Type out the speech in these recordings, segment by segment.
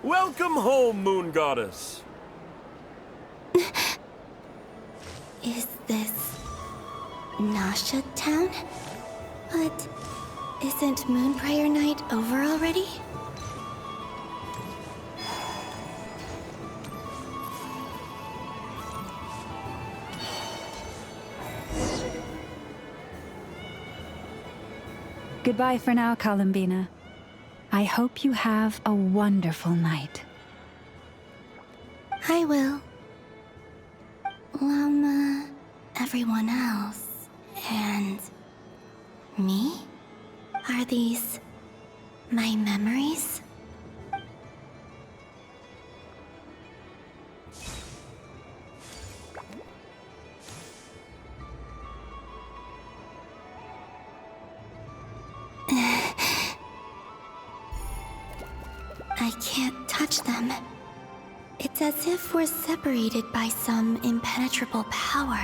Welcome home, Moon Goddess. Is this Nasha Town? But isn't Moon Prayer Night over already? Goodbye for now, Columbina. I hope you have a wonderful night. I will. Everyone else. And me? Are these my memories? I can't touch them. It's as if we're separated by some impenetrable power.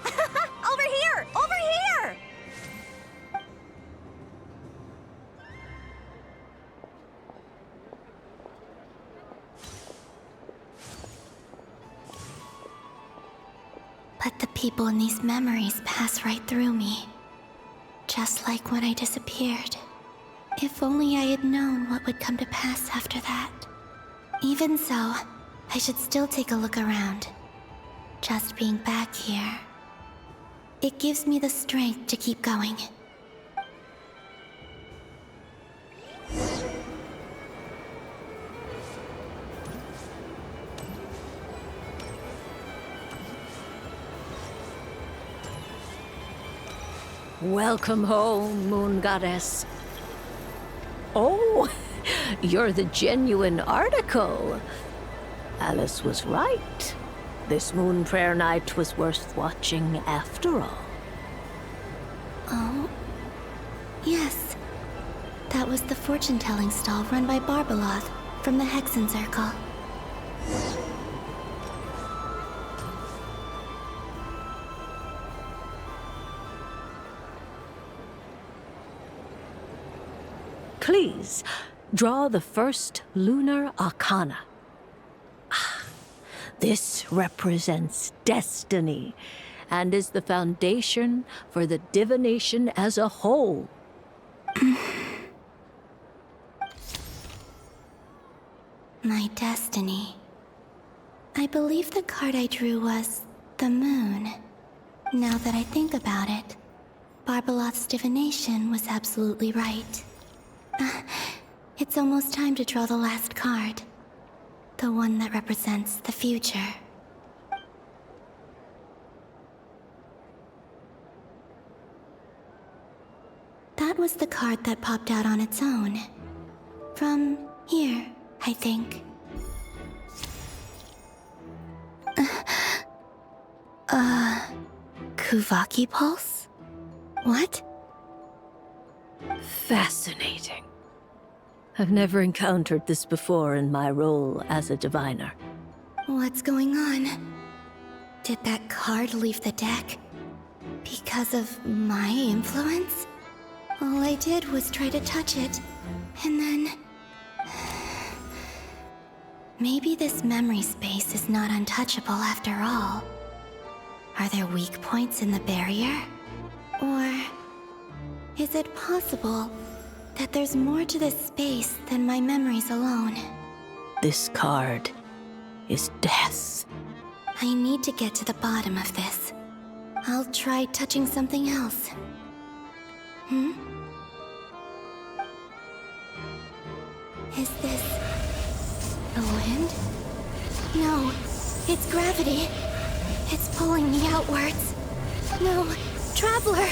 Over here! Over here! But the people in these memories pass right through me. Just like when I disappeared. If only I had known what would come to pass after that. Even so, I should still take a look around. Just being back here, it gives me the strength to keep going. Welcome home, Moon Goddess. Oh, you're the genuine article. Alice was right. This Moon Prayer Night was worth watching after all. Oh, yes. That was the fortune-telling stall run by Barbeloth from the Hexen Circle. Please, draw the first lunar arcana. This represents destiny and is the foundation for the divination as a whole. My destiny. I believe the card I drew was the moon. Now that I think about it, Barbeloth's divination was absolutely right. It's almost time to draw the last card. The one that represents the future. That was the card that popped out on its own. From here, I think. Kuvaki Pulse? What? Fascinating. I've never encountered this before in my role as a diviner. What's going on? Did that card leave the deck? Because of my influence? All I did was try to touch it, and then... Maybe this memory space is not untouchable after all. Are there weak points in the barrier? Or... is it possible that there's more to this space than my memories alone? This card is death. I need to get to the bottom of this. I'll try touching something else. Is this... the wind? No, it's gravity. It's pulling me outwards. No, Traveler!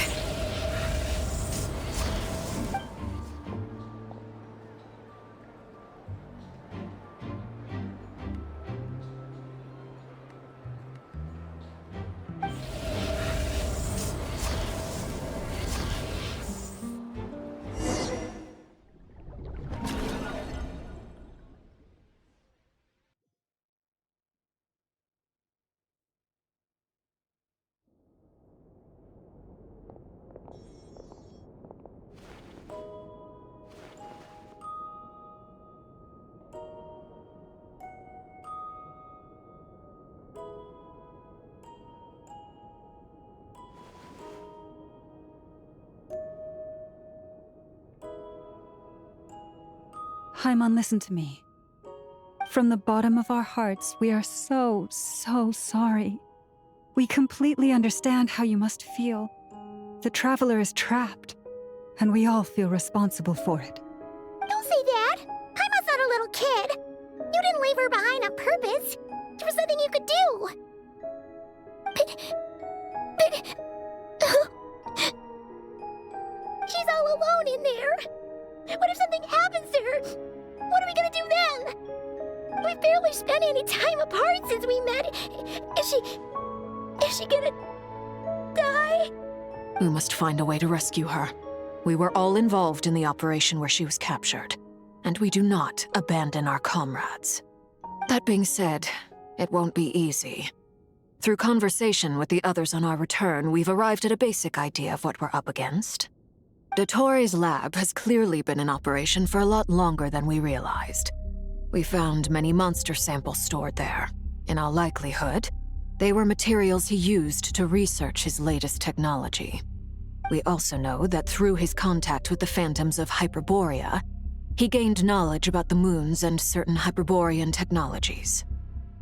Paimon, listen to me. From the bottom of our hearts, we are so sorry. We completely understand how you must feel. The Traveler is trapped, and we all feel responsible for it. Don't say that! Paimon's not a little kid! You didn't leave her behind on purpose! There was nothing you could do! But... She's all alone in there! What if something happens to her? What are we gonna do then? We've barely spent any time apart since we met. Is she gonna die? We must find a way to rescue her. We were all involved in the operation where she was captured, and we do not abandon our comrades. That being said, it won't be easy. Through conversation with the others on our return, we've arrived at a basic idea of what we're up against. Dottoro's lab has clearly been in operation for a lot longer than we realized. We found many monster samples stored there. In all likelihood, they were materials he used to research his latest technology. We also know that through his contact with the phantoms of Hyperborea, he gained knowledge about the moons and certain Hyperborean technologies.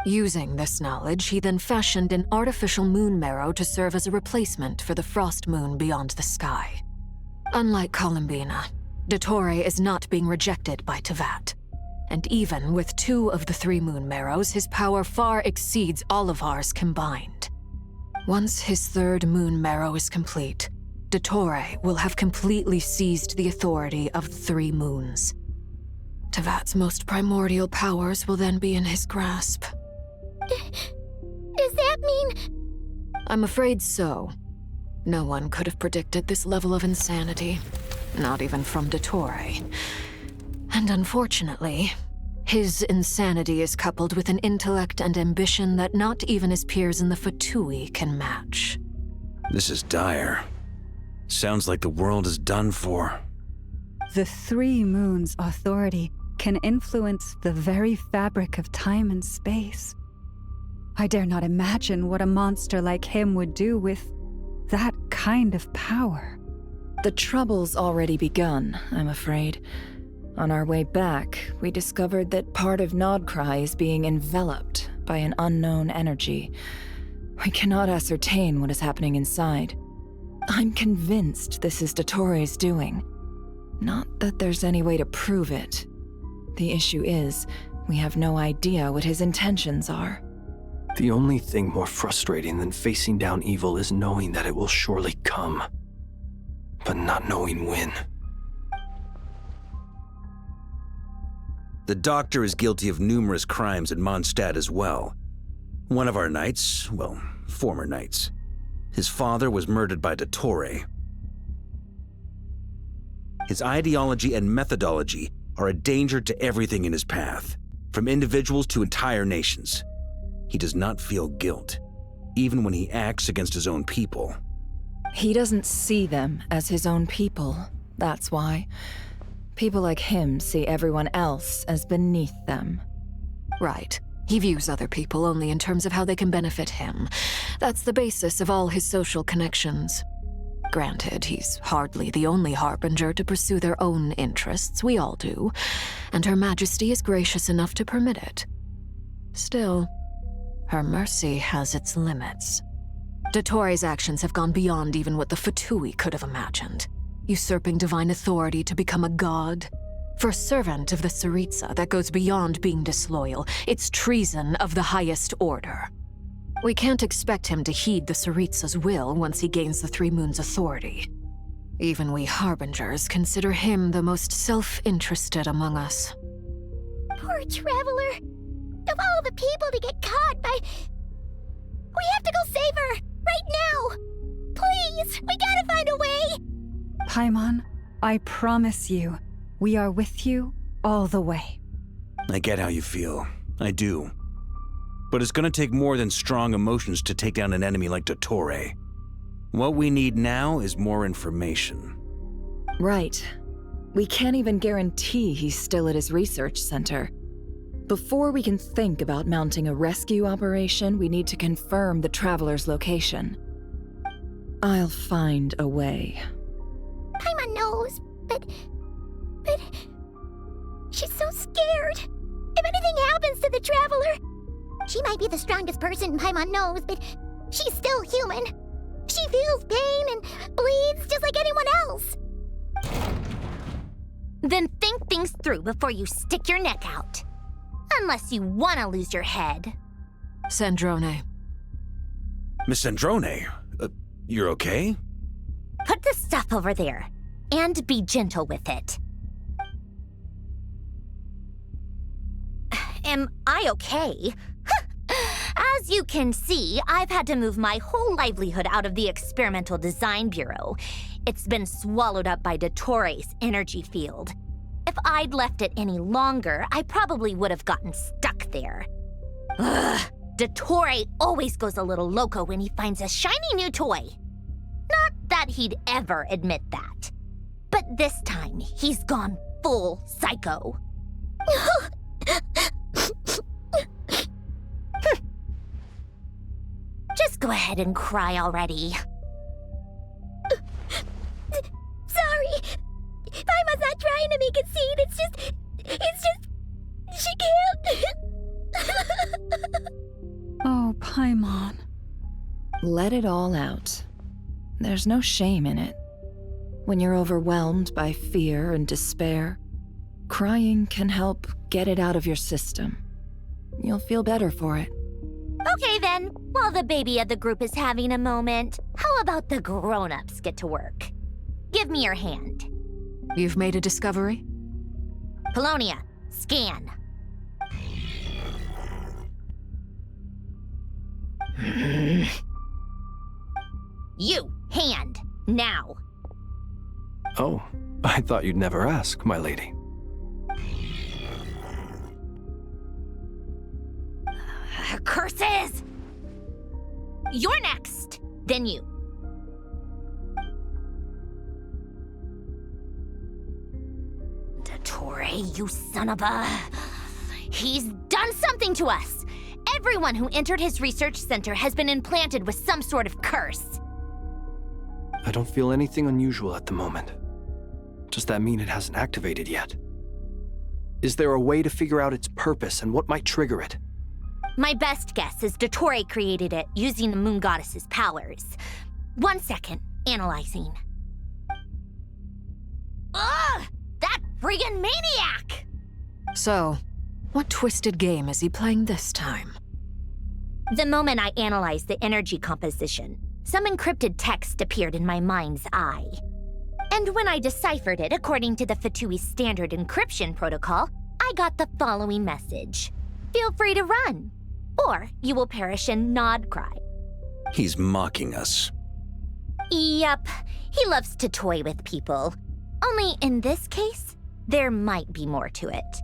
Using this knowledge, he then fashioned an artificial moon marrow to serve as a replacement for the frost moon beyond the sky. Unlike Columbina, Dottore is not being rejected by Teyvat. And even with 2 of the 3 moon marrows, his power far exceeds all of ours combined. Once his 3rd moon marrow is complete, Dottore will have completely seized the authority of the 3 moons. Teyvat's most primordial powers will then be in his grasp. Does that mean... I'm afraid so. No one could have predicted this level of insanity. Not even from Dottore. And unfortunately, his insanity is coupled with an intellect and ambition that not even his peers in the Fatui can match. This is dire. Sounds like the world is done for. The 3 moons' authority can influence the very fabric of time and space. I dare not imagine what a monster like him would do with that kind of power. The trouble's already begun, I'm afraid. On our way back, we discovered that part of Nodcry is being enveloped by an unknown energy. We cannot ascertain what is happening inside. I'm convinced this is Dottore's doing. Not that there's any way to prove it. The issue is, we have no idea what his intentions are. The only thing more frustrating than facing down evil is knowing that it will surely come, but not knowing when. The Doctor is guilty of numerous crimes in Mondstadt as well. One of our knights, well, former knights, his father was murdered by Dottore. His ideology and methodology are a danger to everything in his path, from individuals to entire nations. He does not feel guilt, even when he acts against his own people. He doesn't see them as his own people, that's why. People like him see everyone else as beneath them. Right. He views other people only in terms of how they can benefit him. That's the basis of all his social connections. Granted, he's hardly the only harbinger to pursue their own interests. We all do. And Her Majesty is gracious enough to permit it. Still, her mercy has its limits. Dottore's actions have gone beyond even what the Fatui could have imagined. Usurping divine authority to become a god. For a servant of the Tsaritsa, that goes beyond being disloyal. It's treason of the highest order. We can't expect him to heed the Tsaritsa's will once he gains the 3 moons' authority. Even we harbingers consider him the most self-interested among us. Poor Traveler. Of all the people to get caught by... We have to go save her! Right now! Please! We gotta find a way! Paimon, I promise you, we are with you all the way. I get how you feel. I do. But it's gonna take more than strong emotions to take down an enemy like Dottore. What we need now is more information. Right. We can't even guarantee he's still at his research center. Before we can think about mounting a rescue operation, we need to confirm the Traveler's location. I'll find a way. Paimon knows, but... She's so scared. If anything happens to the Traveler, she might be the strongest person Paimon knows, but she's still human. She feels pain and bleeds just like anyone else. Then think things through before you stick your neck out. Unless you want to lose your head. Sandrone. Miss Sandrone, you're okay? Put the stuff over there, and be gentle with it. Am I okay? As you can see, I've had to move my whole livelihood out of the Experimental Design Bureau. It's been swallowed up by Dottore's energy field. If I'd left it any longer, I probably would have gotten stuck there. Ugh, Dottore always goes a little loco when he finds a shiny new toy. Not that he'd ever admit that. But this time, he's gone full psycho. Just go ahead and cry already. Sorry. Paimon's not trying to make a scene. It's just, she can't. Oh, Paimon. Let it all out. There's no shame in it. When you're overwhelmed by fear and despair, crying can help get it out of your system. You'll feel better for it. Okay then, while the baby of the group is having a moment, how about the grown-ups get to work? Give me your hand. You've made a discovery? Polonia, scan. You, hand, now. Oh, I thought you'd never ask, my lady. Curses! You're next, then you. Dottore, you son of a... He's done something to us! Everyone who entered his research center has been implanted with some sort of curse. I don't feel anything unusual at the moment. Does that mean it hasn't activated yet? Is there a way to figure out its purpose and what might trigger it? My best guess is Dottore created it using the Moon Goddess's powers. 1 second, analyzing. Ugh! That friggin' maniac! So, what twisted game is he playing this time? The moment I analyzed the energy composition, some encrypted text appeared in my mind's eye. And when I deciphered it according to the Fatui standard encryption protocol, I got the following message. Feel free to run, or you will perish in nod cry. He's mocking us. Yep, he loves to toy with people. Only in this case, there might be more to it.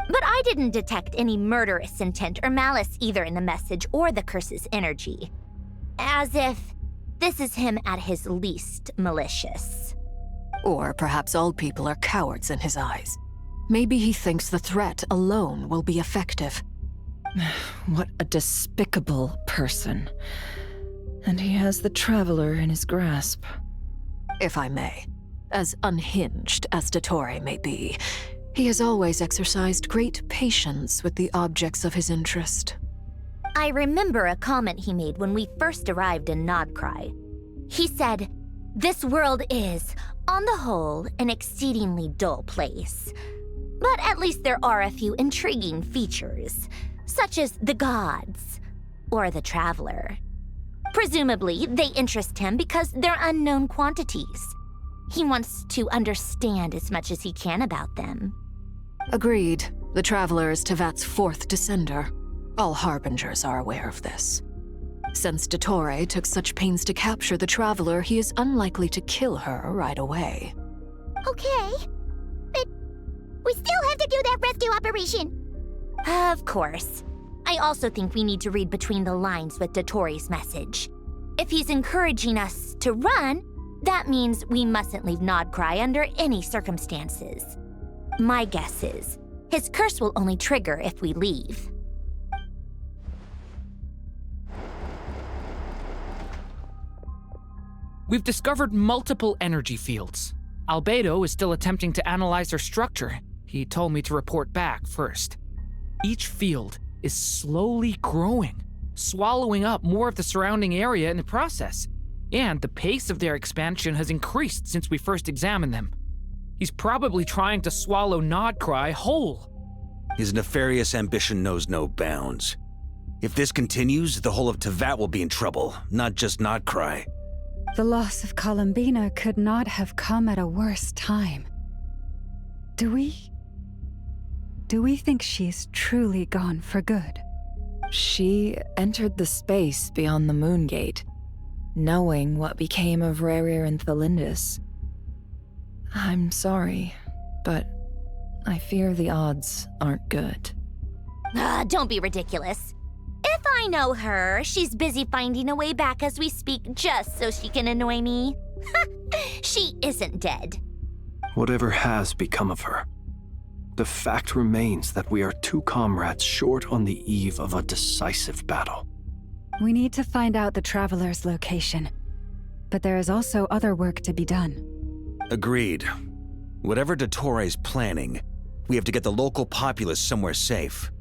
But I didn't detect any murderous intent or malice either in the message or the curse's energy. As if this is him at his least malicious. Or perhaps all people are cowards in his eyes. Maybe he thinks the threat alone will be effective. What a despicable person. And he has the Traveler in his grasp. If I may, as unhinged as Dottore may be, he has always exercised great patience with the objects of his interest. I remember a comment he made when we first arrived in Nodcry. He said, "This world is, on the whole, an exceedingly dull place. But at least there are a few intriguing features, such as the gods, or the Traveler. Presumably, they interest him because they're unknown quantities. He wants to understand as much as he can about them." Agreed. The Traveler is Tevat's fourth descender. All Harbingers are aware of this. Since Dottore took such pains to capture the Traveler, he is unlikely to kill her right away. Okay, but we still have to do that rescue operation. Of course. I also think we need to read between the lines with Dottore's message. If he's encouraging us to run, that means we mustn't leave Nodcry under any circumstances. My guess is, his curse will only trigger if we leave. We've discovered multiple energy fields. Albedo is still attempting to analyze their structure. He told me to report back first. Each field is slowly growing, swallowing up more of the surrounding area in the process. And the pace of their expansion has increased since we first examined them. He's probably trying to swallow Nodcry whole. His nefarious ambition knows no bounds. If this continues, the whole of Teyvat will be in trouble, not just Nodcry. The loss of Columbina could not have come at a worse time. Do we think she's truly gone for good? She entered the space beyond the Moon Gate, knowing what became of Rerir and Thelindis. I'm sorry, but I fear the odds aren't good. Don't be ridiculous. If I know her, she's busy finding a way back as we speak just so she can annoy me. She isn't dead. Whatever has become of her, the fact remains that we are two comrades short on the eve of a decisive battle. We need to find out the Traveler's location. But there is also other work to be done. Agreed. Whatever Dottore planning, we have to get the local populace somewhere safe.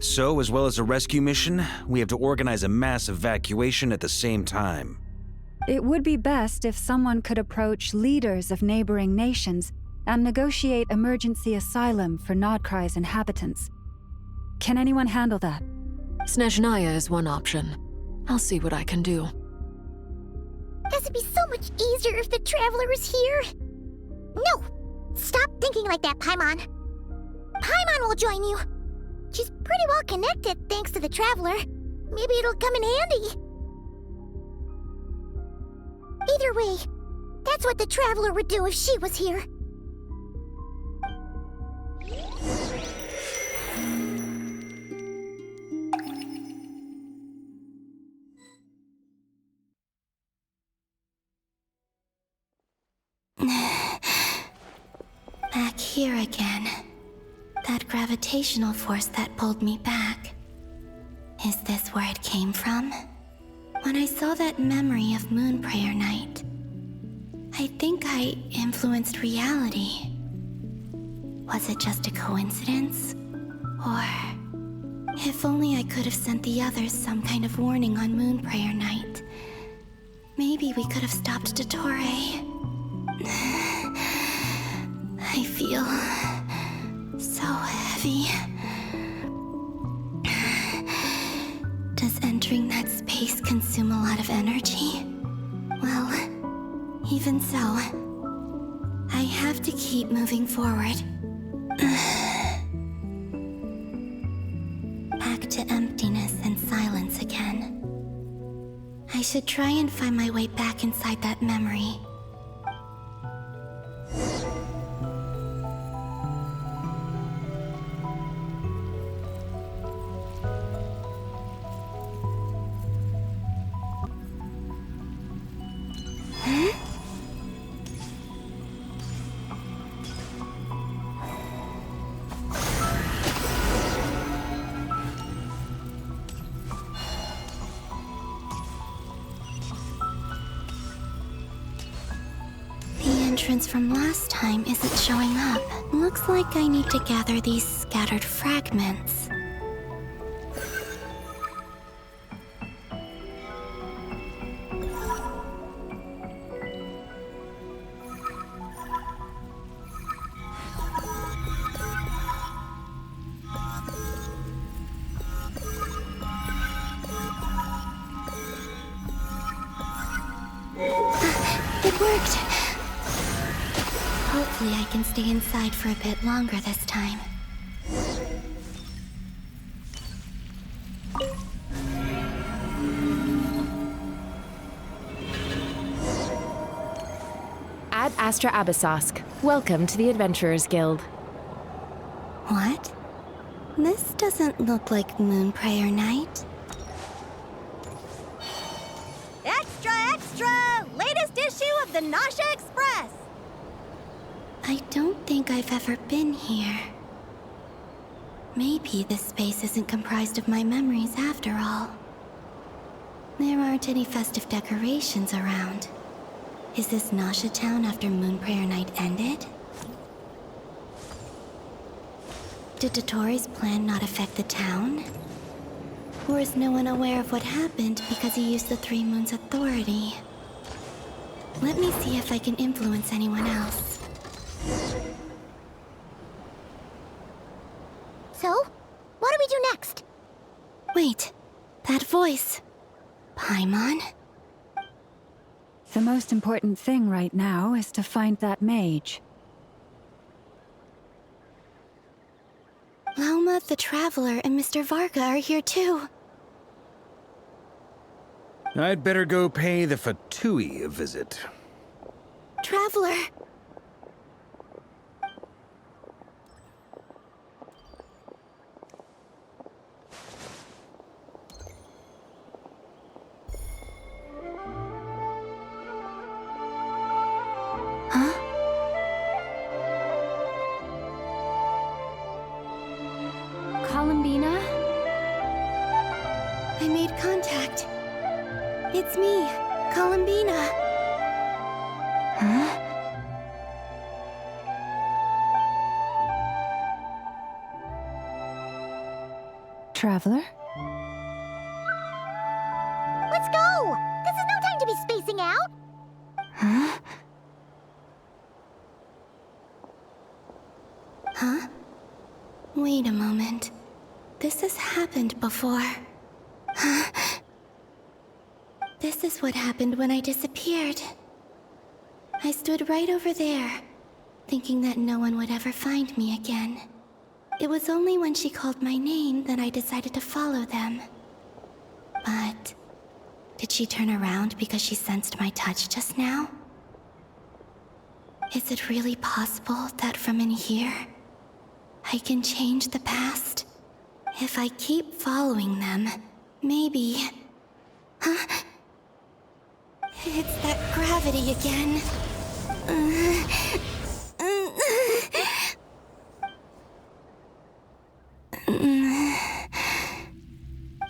So, as well as a rescue mission, we have to organize a mass evacuation at the same time. It would be best if someone could approach leaders of neighboring nations and negotiate emergency asylum for Nodcry's inhabitants. Can anyone handle that? Snezhnaya is one option. I'll see what I can do. This would be so much easier if the Traveler was here. No! Stop thinking like that, Paimon. Paimon will join you. She's pretty well connected thanks to the Traveler. Maybe it'll come in handy. Either way, that's what the Traveler would do if she was here. Back here again. That gravitational force that pulled me back. Is this where it came from? When I saw that memory of Moon Prayer Night, I think I influenced reality. Was it just a coincidence? Or if only I could have sent the others some kind of warning on Moon Prayer Night. Maybe we could have stopped Dottore. I feel so heavy. Does entering that space consume a lot of energy? Well, even so, I have to keep moving forward. Back to emptiness and silence again. I should try and find my way back inside that memory. From last time isn't showing up. Looks like I need to gather these scattered fragments. It worked! Hopefully I can stay inside for a bit longer this time. Ad Astra Abyssosque. Welcome to the Adventurers Guild. What? This doesn't look like Moon Prayer Night. Extra, extra! Latest issue of the Nasha Express! I don't think I've ever been here. Maybe this space isn't comprised of my memories after all. There aren't any festive decorations around. Is this Nasha Town after Moon Prayer Night ended? Did Dottoro's plan not affect the town? Or is no one aware of what happened because he used the Three Moons' authority? Let me see if I can influence anyone else. So, what do we do next? Wait, that voice. Paimon? The most important thing right now is to find that mage. Lauma, the Traveler, and Mr. Varga are here too. I'd better go pay the Fatui a visit. Traveler! Huh? Columbina? I made contact. It's me, Columbina. Huh? Traveler? Let's go! This is no time to be spacing out! Huh? Huh? Wait a moment. This has happened before. Huh? This is what happened when I disappeared. I stood right over there, thinking that no one would ever find me again. It was only when she called my name that I decided to follow them. But did she turn around because she sensed my touch just now? Is it really possible that from in here, I can change the past? If I keep following them, maybe... Huh? It's that gravity again.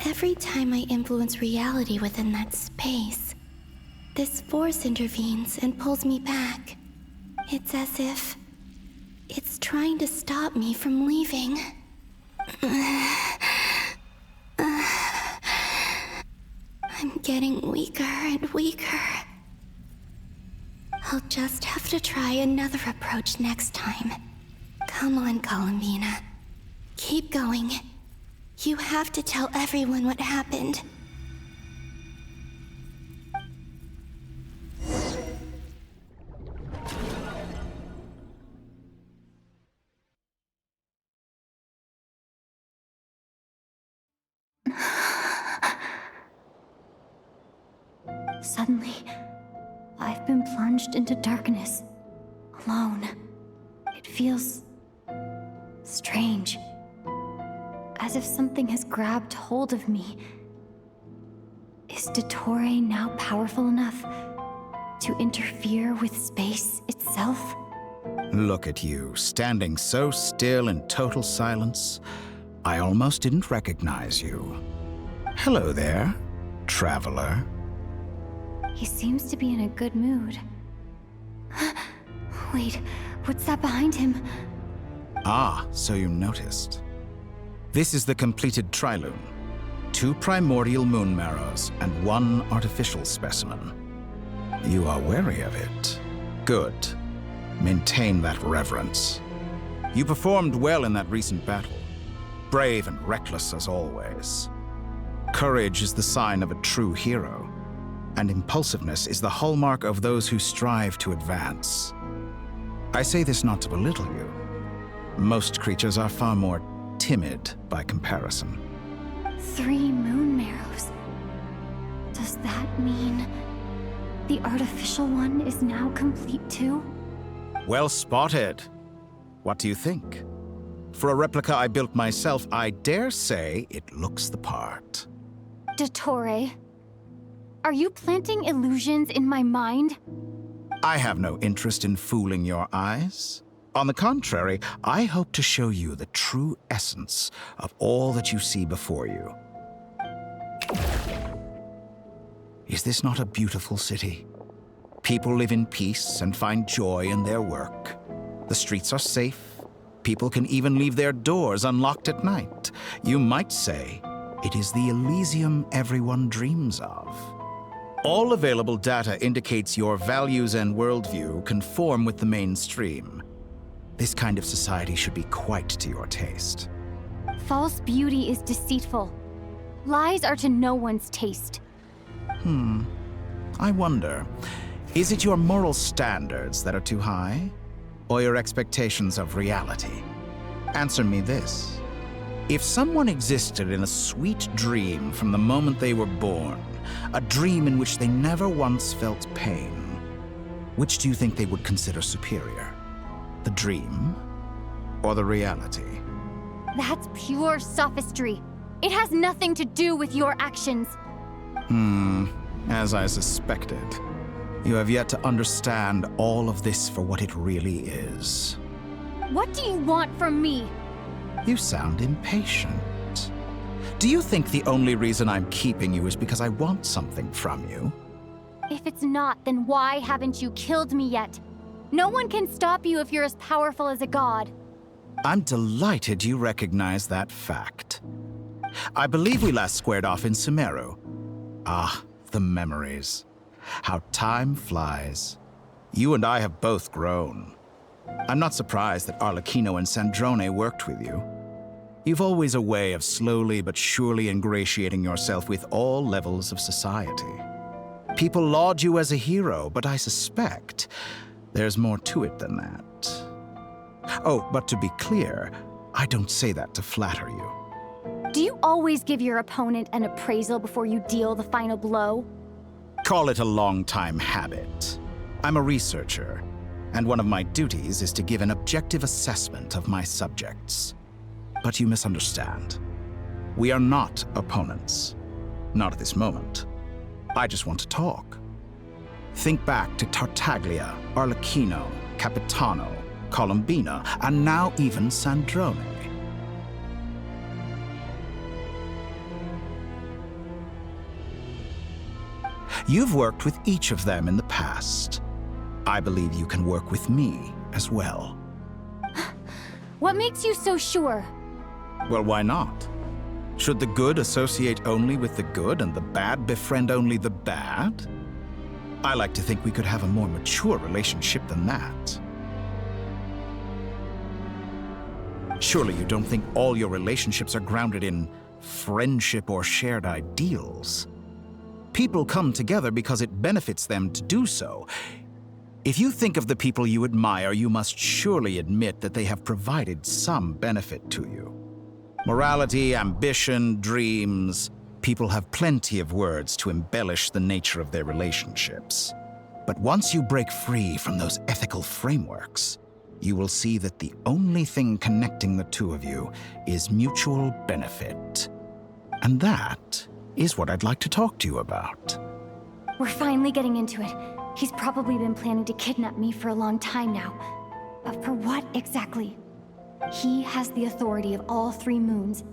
Every time I influence reality within that space, this force intervenes and pulls me back. It's as if it's trying to stop me from leaving. I'm getting weaker and weaker. I'll just have to try another approach next time. Come on, Columbina. Keep going. You have to tell everyone what happened. Suddenly, I've been plunged into darkness, alone. It feels strange, as if something has grabbed hold of me. Is Dottore now powerful enough to interfere with space itself? Look at you, standing so still in total silence. I almost didn't recognize you. Hello there, traveler. He seems to be in a good mood. Wait, what's that behind him? Ah, so you noticed. This is the completed trilune. 2 primordial moon marrows and 1 artificial specimen. You are wary of it. Good. Maintain that reverence. You performed well in that recent battle. Brave and reckless as always. Courage is the sign of a true hero, and impulsiveness is the hallmark of those who strive to advance. I say this not to belittle you. Most creatures are far more timid by comparison. 3 moon marrows. Does that mean the artificial one is now complete too? Well spotted. What do you think? For a replica I built myself, I dare say it looks the part. Dottore, are you planting illusions in my mind? I have no interest in fooling your eyes. On the contrary, I hope to show you the true essence of all that you see before you. Is this not a beautiful city? People live in peace and find joy in their work. The streets are safe. People can even leave their doors unlocked at night. You might say it is the Elysium everyone dreams of. All available data indicates your values and worldview conform with the mainstream. This kind of society should be quite to your taste. False beauty is deceitful. Lies are to no one's taste. I wonder, is it your moral standards that are too high? Or your expectations of reality? Answer me this. If someone existed in a sweet dream from the moment they were born, a dream in which they never once felt pain, which do you think they would consider superior? The dream or the reality? That's pure sophistry. It has nothing to do with your actions. As I suspected. You have yet to understand all of this for what it really is. What do you want from me? You sound impatient. Do you think the only reason I'm keeping you is because I want something from you? If it's not, then why haven't you killed me yet? No one can stop you if you're as powerful as a god. I'm delighted you recognize that fact. I believe we last squared off in Sumeru. Ah, the memories. How time flies. You and I have both grown. I'm not surprised that Arlecchino and Sandrone worked with you. You've always a way of slowly but surely ingratiating yourself with all levels of society. People laud you as a hero, but I suspect there's more to it than that. Oh, but to be clear, I don't say that to flatter you. Do you always give your opponent an appraisal before you deal the final blow? Call it a long-time habit. I'm a researcher, and one of my duties is to give an objective assessment of my subjects. But you misunderstand. We are not opponents. Not at this moment. I just want to talk. Think back to Tartaglia, Arlecchino, Capitano, Colombina, and now even Sandrone. You've worked with each of them in the past. I believe you can work with me as well. What makes you so sure? Well, why not? Should the good associate only with the good and the bad befriend only the bad? I like to think we could have a more mature relationship than that. Surely you don't think all your relationships are grounded in friendship or shared ideals? People come together because it benefits them to do so. If you think of the people you admire, you must surely admit that they have provided some benefit to you. Morality, ambition, dreams. People have plenty of words to embellish the nature of their relationships. But once you break free from those ethical frameworks, you will see that the only thing connecting the two of you is mutual benefit. And that is what I'd like to talk to you about. We're finally getting into it. He's probably been planning to kidnap me for a long time now. But for what exactly? He has the authority of all three moons.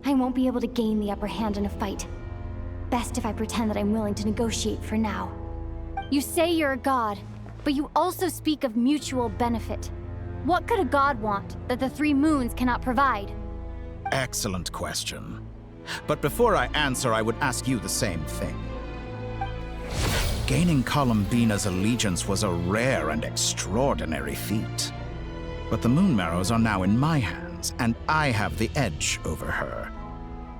I won't be able to gain the upper hand in a fight. Best if I pretend that I'm willing to negotiate for now. You say you're a god, but you also speak of mutual benefit. What could a god want that the three moons cannot provide? Excellent question. But before I answer, I would ask you the same thing. Gaining Colombina's allegiance was a rare and extraordinary feat. But the Moon Marrows are now in my hands, and I have the edge over her.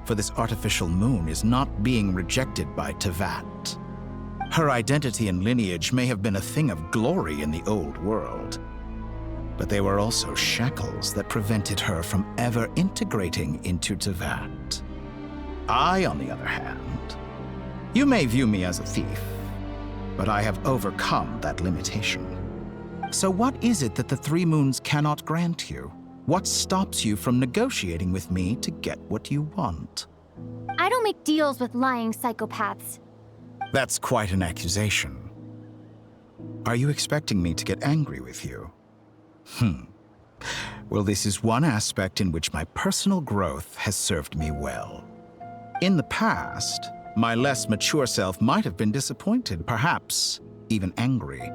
For this artificial moon is not being rejected by Tevat. Her identity and lineage may have been a thing of glory in the old world, but they were also shackles that prevented her from ever integrating into Tevat. I, on the other hand, you may view me as a thief, but I have overcome that limitation. So what is it that the three moons cannot grant you? What stops you from negotiating with me to get what you want? I don't make deals with lying psychopaths. That's quite an accusation. Are you expecting me to get angry with you? Well, this is one aspect in which my personal growth has served me well. In the past, my less mature self might have been disappointed, perhaps even angry,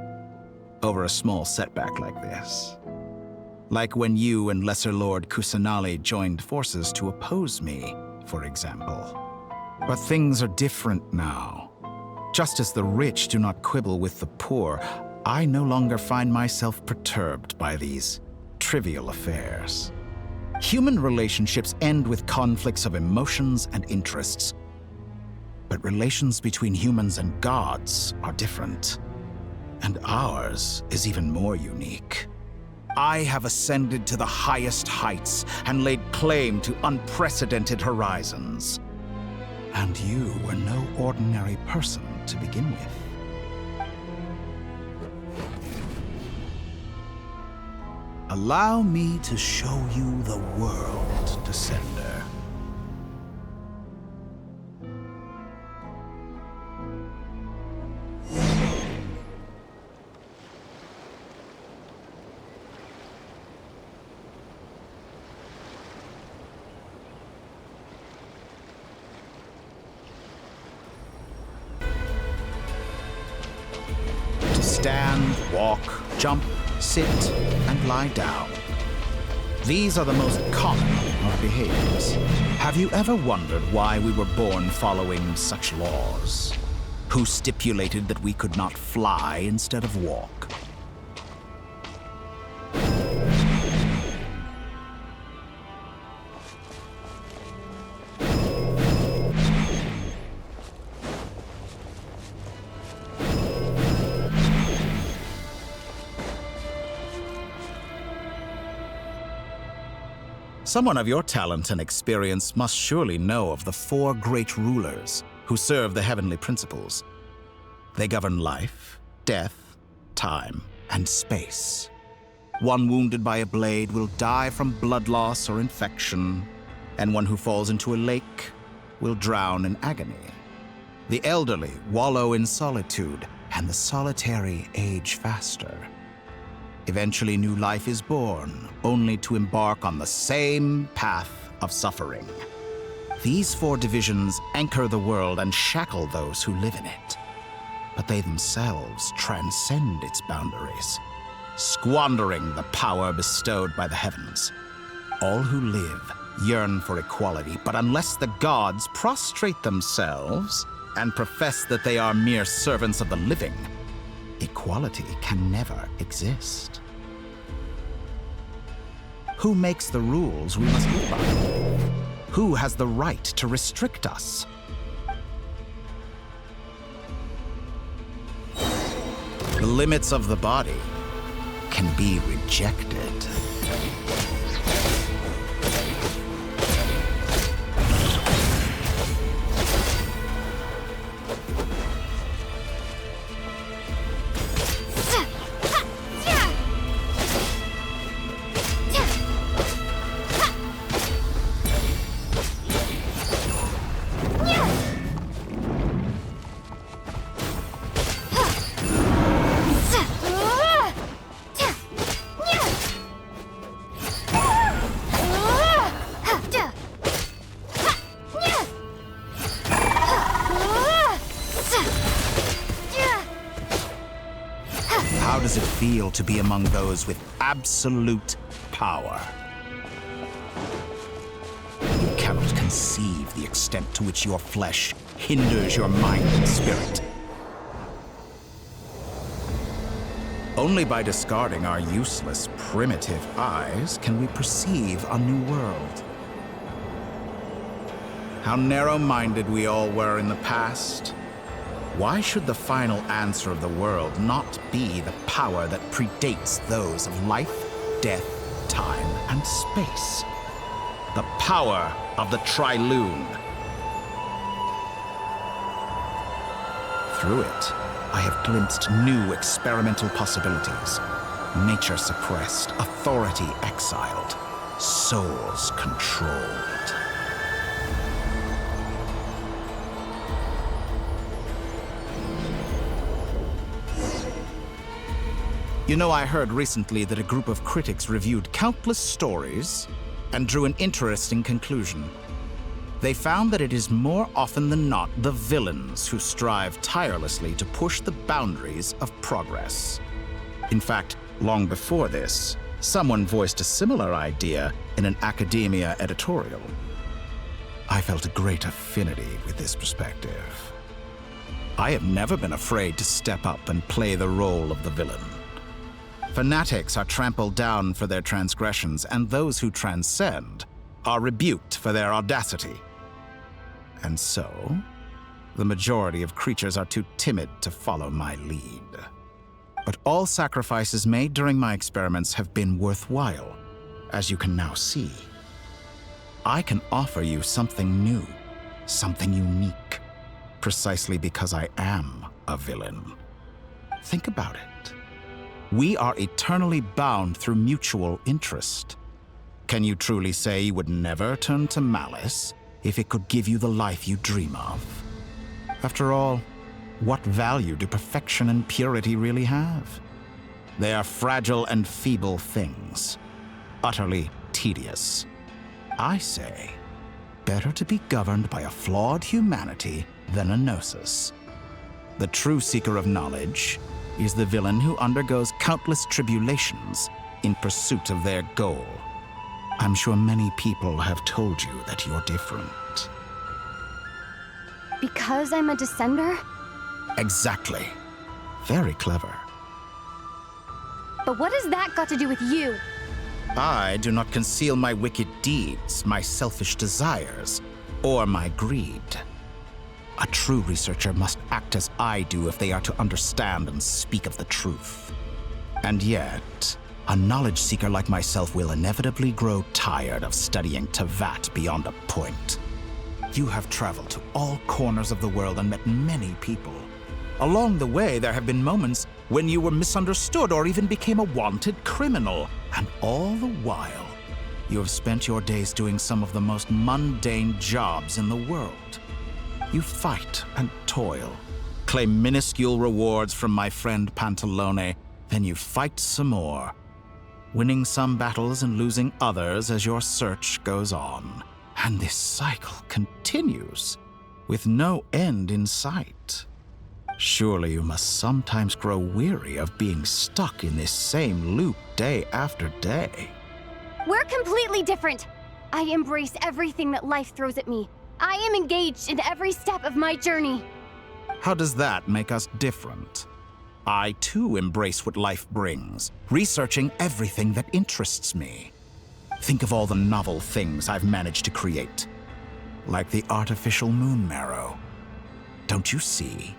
over a small setback like this. Like when you and Lesser Lord Kusanali joined forces to oppose me, for example. But things are different now. Just as the rich do not quibble with the poor, I no longer find myself perturbed by these trivial affairs. Human relationships end with conflicts of emotions and interests. But relations between humans and gods are different. And ours is even more unique. I have ascended to the highest heights and laid claim to unprecedented horizons. And you were no ordinary person to begin with. Allow me to show you the world, Descender. To stand, walk, jump, sit, and lie down. These are the most common of behaviors. Have you ever wondered why we were born following such laws? Who stipulated that we could not fly instead of walk? Someone of your talent and experience must surely know of the 4 great rulers who serve the heavenly principles. They govern life, death, time, and space. One wounded by a blade will die from blood loss or infection, and one who falls into a lake will drown in agony. The elderly wallow in solitude, and the solitary age faster. Eventually, new life is born, only to embark on the same path of suffering. These 4 divisions anchor the world and shackle those who live in it. But they themselves transcend its boundaries, squandering the power bestowed by the heavens. All who live yearn for equality, but unless the gods prostrate themselves and profess that they are mere servants of the living, equality can never exist. Who makes the rules we must live by? Who has the right to restrict us? The limits of the body can be rejected. How does it feel to be among those with absolute power? You cannot conceive the extent to which your flesh hinders your mind and spirit. Only by discarding our useless, primitive eyes can we perceive a new world. How narrow-minded we all were in the past. Why should the final answer of the world not be the power that predates those of life, death, time, and space? The power of the Triloon. Through it, I have glimpsed new experimental possibilities. Nature suppressed, authority exiled, souls controlled. You know, I heard recently that a group of critics reviewed countless stories and drew an interesting conclusion. They found that it is more often than not the villains who strive tirelessly to push the boundaries of progress. In fact, long before this, Someone voiced a similar idea in an academia editorial. I felt a great affinity with this perspective. I have never been afraid to step up and play the role of the villain. Fanatics are trampled down for their transgressions, and those who transcend are rebuked for their audacity. And so, the majority of creatures are too timid to follow my lead. But all sacrifices made during my experiments have been worthwhile, as you can now see. I can offer you something new, something unique, precisely because I am a villain. Think about it. We are eternally bound through mutual interest. Can you truly say you would never turn to malice if it could give you the life you dream of? After all, what value do perfection and purity really have? They are fragile and feeble things, utterly tedious. I say, better to be governed by a flawed humanity than a gnosis. The true seeker of knowledge is the villain who undergoes countless tribulations in pursuit of their goal. I'm sure many people have told you that you're different. Because I'm a descender? Exactly. Very clever. But what has that got to do with you? I do not conceal my wicked deeds, my selfish desires, or my greed. A true researcher must act as I do if they are to understand and speak of the truth. And yet, a knowledge seeker like myself will inevitably grow tired of studying Tevat beyond a point. You have traveled to all corners of the world and met many people. Along the way, there have been moments when you were misunderstood or even became a wanted criminal. And all the while, you have spent your days doing some of the most mundane jobs in the world. You fight and toil, claim minuscule rewards from my friend Pantalone, then you fight some more, winning some battles and losing others as your search goes on. And this cycle continues, with no end in sight. Surely you must sometimes grow weary of being stuck in this same loop day after day. We're completely different. I embrace everything that life throws at me. I am engaged in every step of my journey. How does that make us different? I too embrace what life brings, researching everything that interests me. Think of all the novel things I've managed to create, like the artificial moon marrow. Don't you see?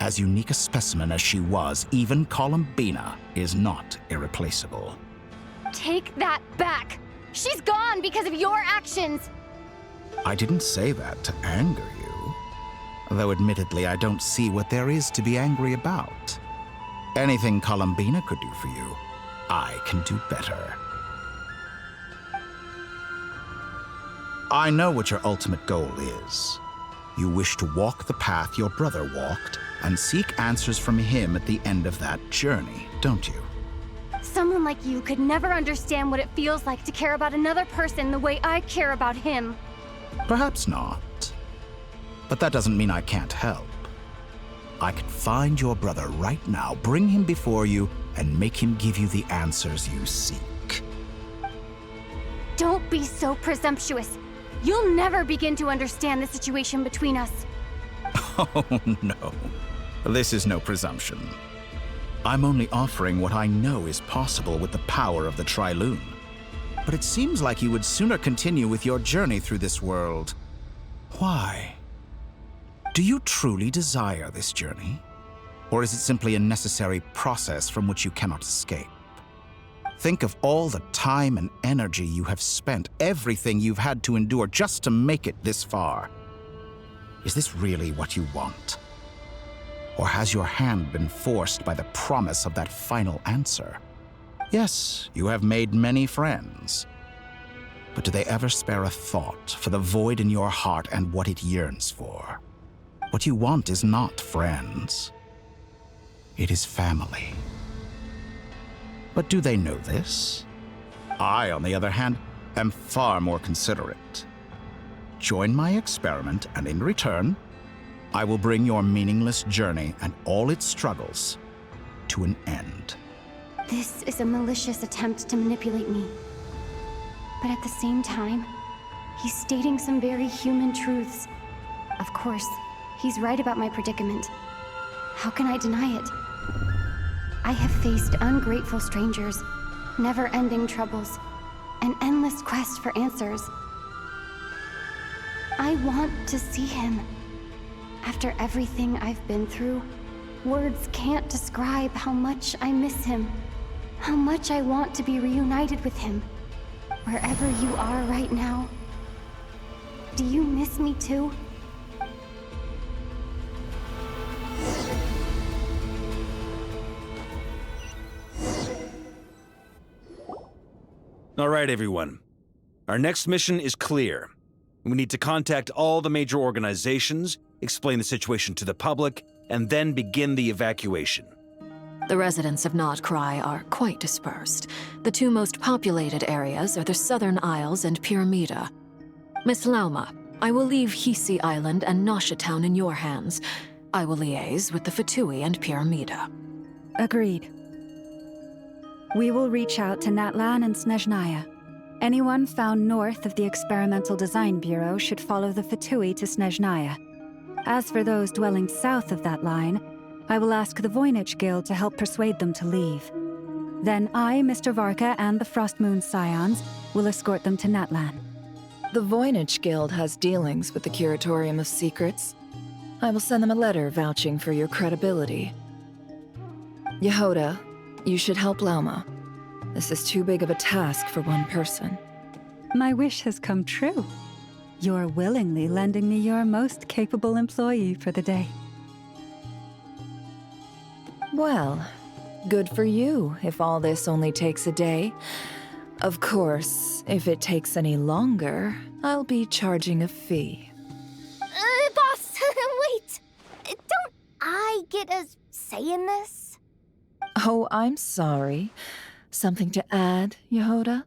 As unique a specimen as she was, even Columbina is not irreplaceable. Take that back! She's gone because of your actions! I didn't say that to anger you. Though admittedly, I don't see what there is to be angry about. Anything Columbina could do for you, I can do better. I know what your ultimate goal is. You wish to walk the path your brother walked and seek answers from him at the end of that journey, don't you? Someone like you could never understand what it feels like to care about another person the way I care about him. Perhaps not. But that doesn't mean I can't help. I can find your brother right now, bring him before you, and make him give you the answers you seek. Don't be so presumptuous. You'll never begin to understand the situation between us. Oh, no. This is no presumption. I'm only offering what I know is possible with the power of the Trilune. But it seems like you would sooner continue with your journey through this world. Why? Do you truly desire this journey? Or is it simply a necessary process from which you cannot escape? Think of all the time and energy you have spent, everything you've had to endure just to make it this far. Is this really what you want? Or has your hand been forced by the promise of that final answer? Yes, you have made many friends. But do they ever spare a thought for the void in your heart and what it yearns for? What you want is not friends. It is family. But do they know this? I, on the other hand, am far more considerate. Join my experiment, and in return, I will bring your meaningless journey and all its struggles to an end. This is a malicious attempt to manipulate me. But at the same time, he's stating some very human truths. Of course, he's right about my predicament. How can I deny it? I have faced ungrateful strangers, never-ending troubles, an endless quest for answers. I want to see him. After everything I've been through, words can't describe how much I miss him, how much I want to be reunited with him. Wherever you are right now, do you miss me too? All right, everyone. Our next mission is clear. We need to contact all the major organizations, explain the situation to the public, and then begin the evacuation. The residents of Nodcry are quite dispersed. The two most populated areas are the Southern Isles and Pyramida. Miss Lauma, I will leave Hisi Island and Nasha Town in your hands. I will liaise with the Fatui and Pyramida. Agreed. We will reach out to Natlan and Snezhnaya. Anyone found north of the Experimental Design Bureau should follow the Fatui to Snezhnaya. As for those dwelling south of that line, I will ask the Voynich Guild to help persuade them to leave. Then I, Mr. Varka, and the Frostmoon Scions will escort them to Natlan. The Voynich Guild has dealings with the Curatorium of Secrets. I will send them a letter vouching for your credibility. Yehoda, you should help Lauma. This is too big of a task for one person. My wish has come true. You're willingly lending me your most capable employee for the day. Well, good for you if all this only takes a day. Of course, if it takes any longer, I'll be charging a fee. Boss, wait! Don't I get a say in this? Oh, I'm sorry. Something to add, Yehoda?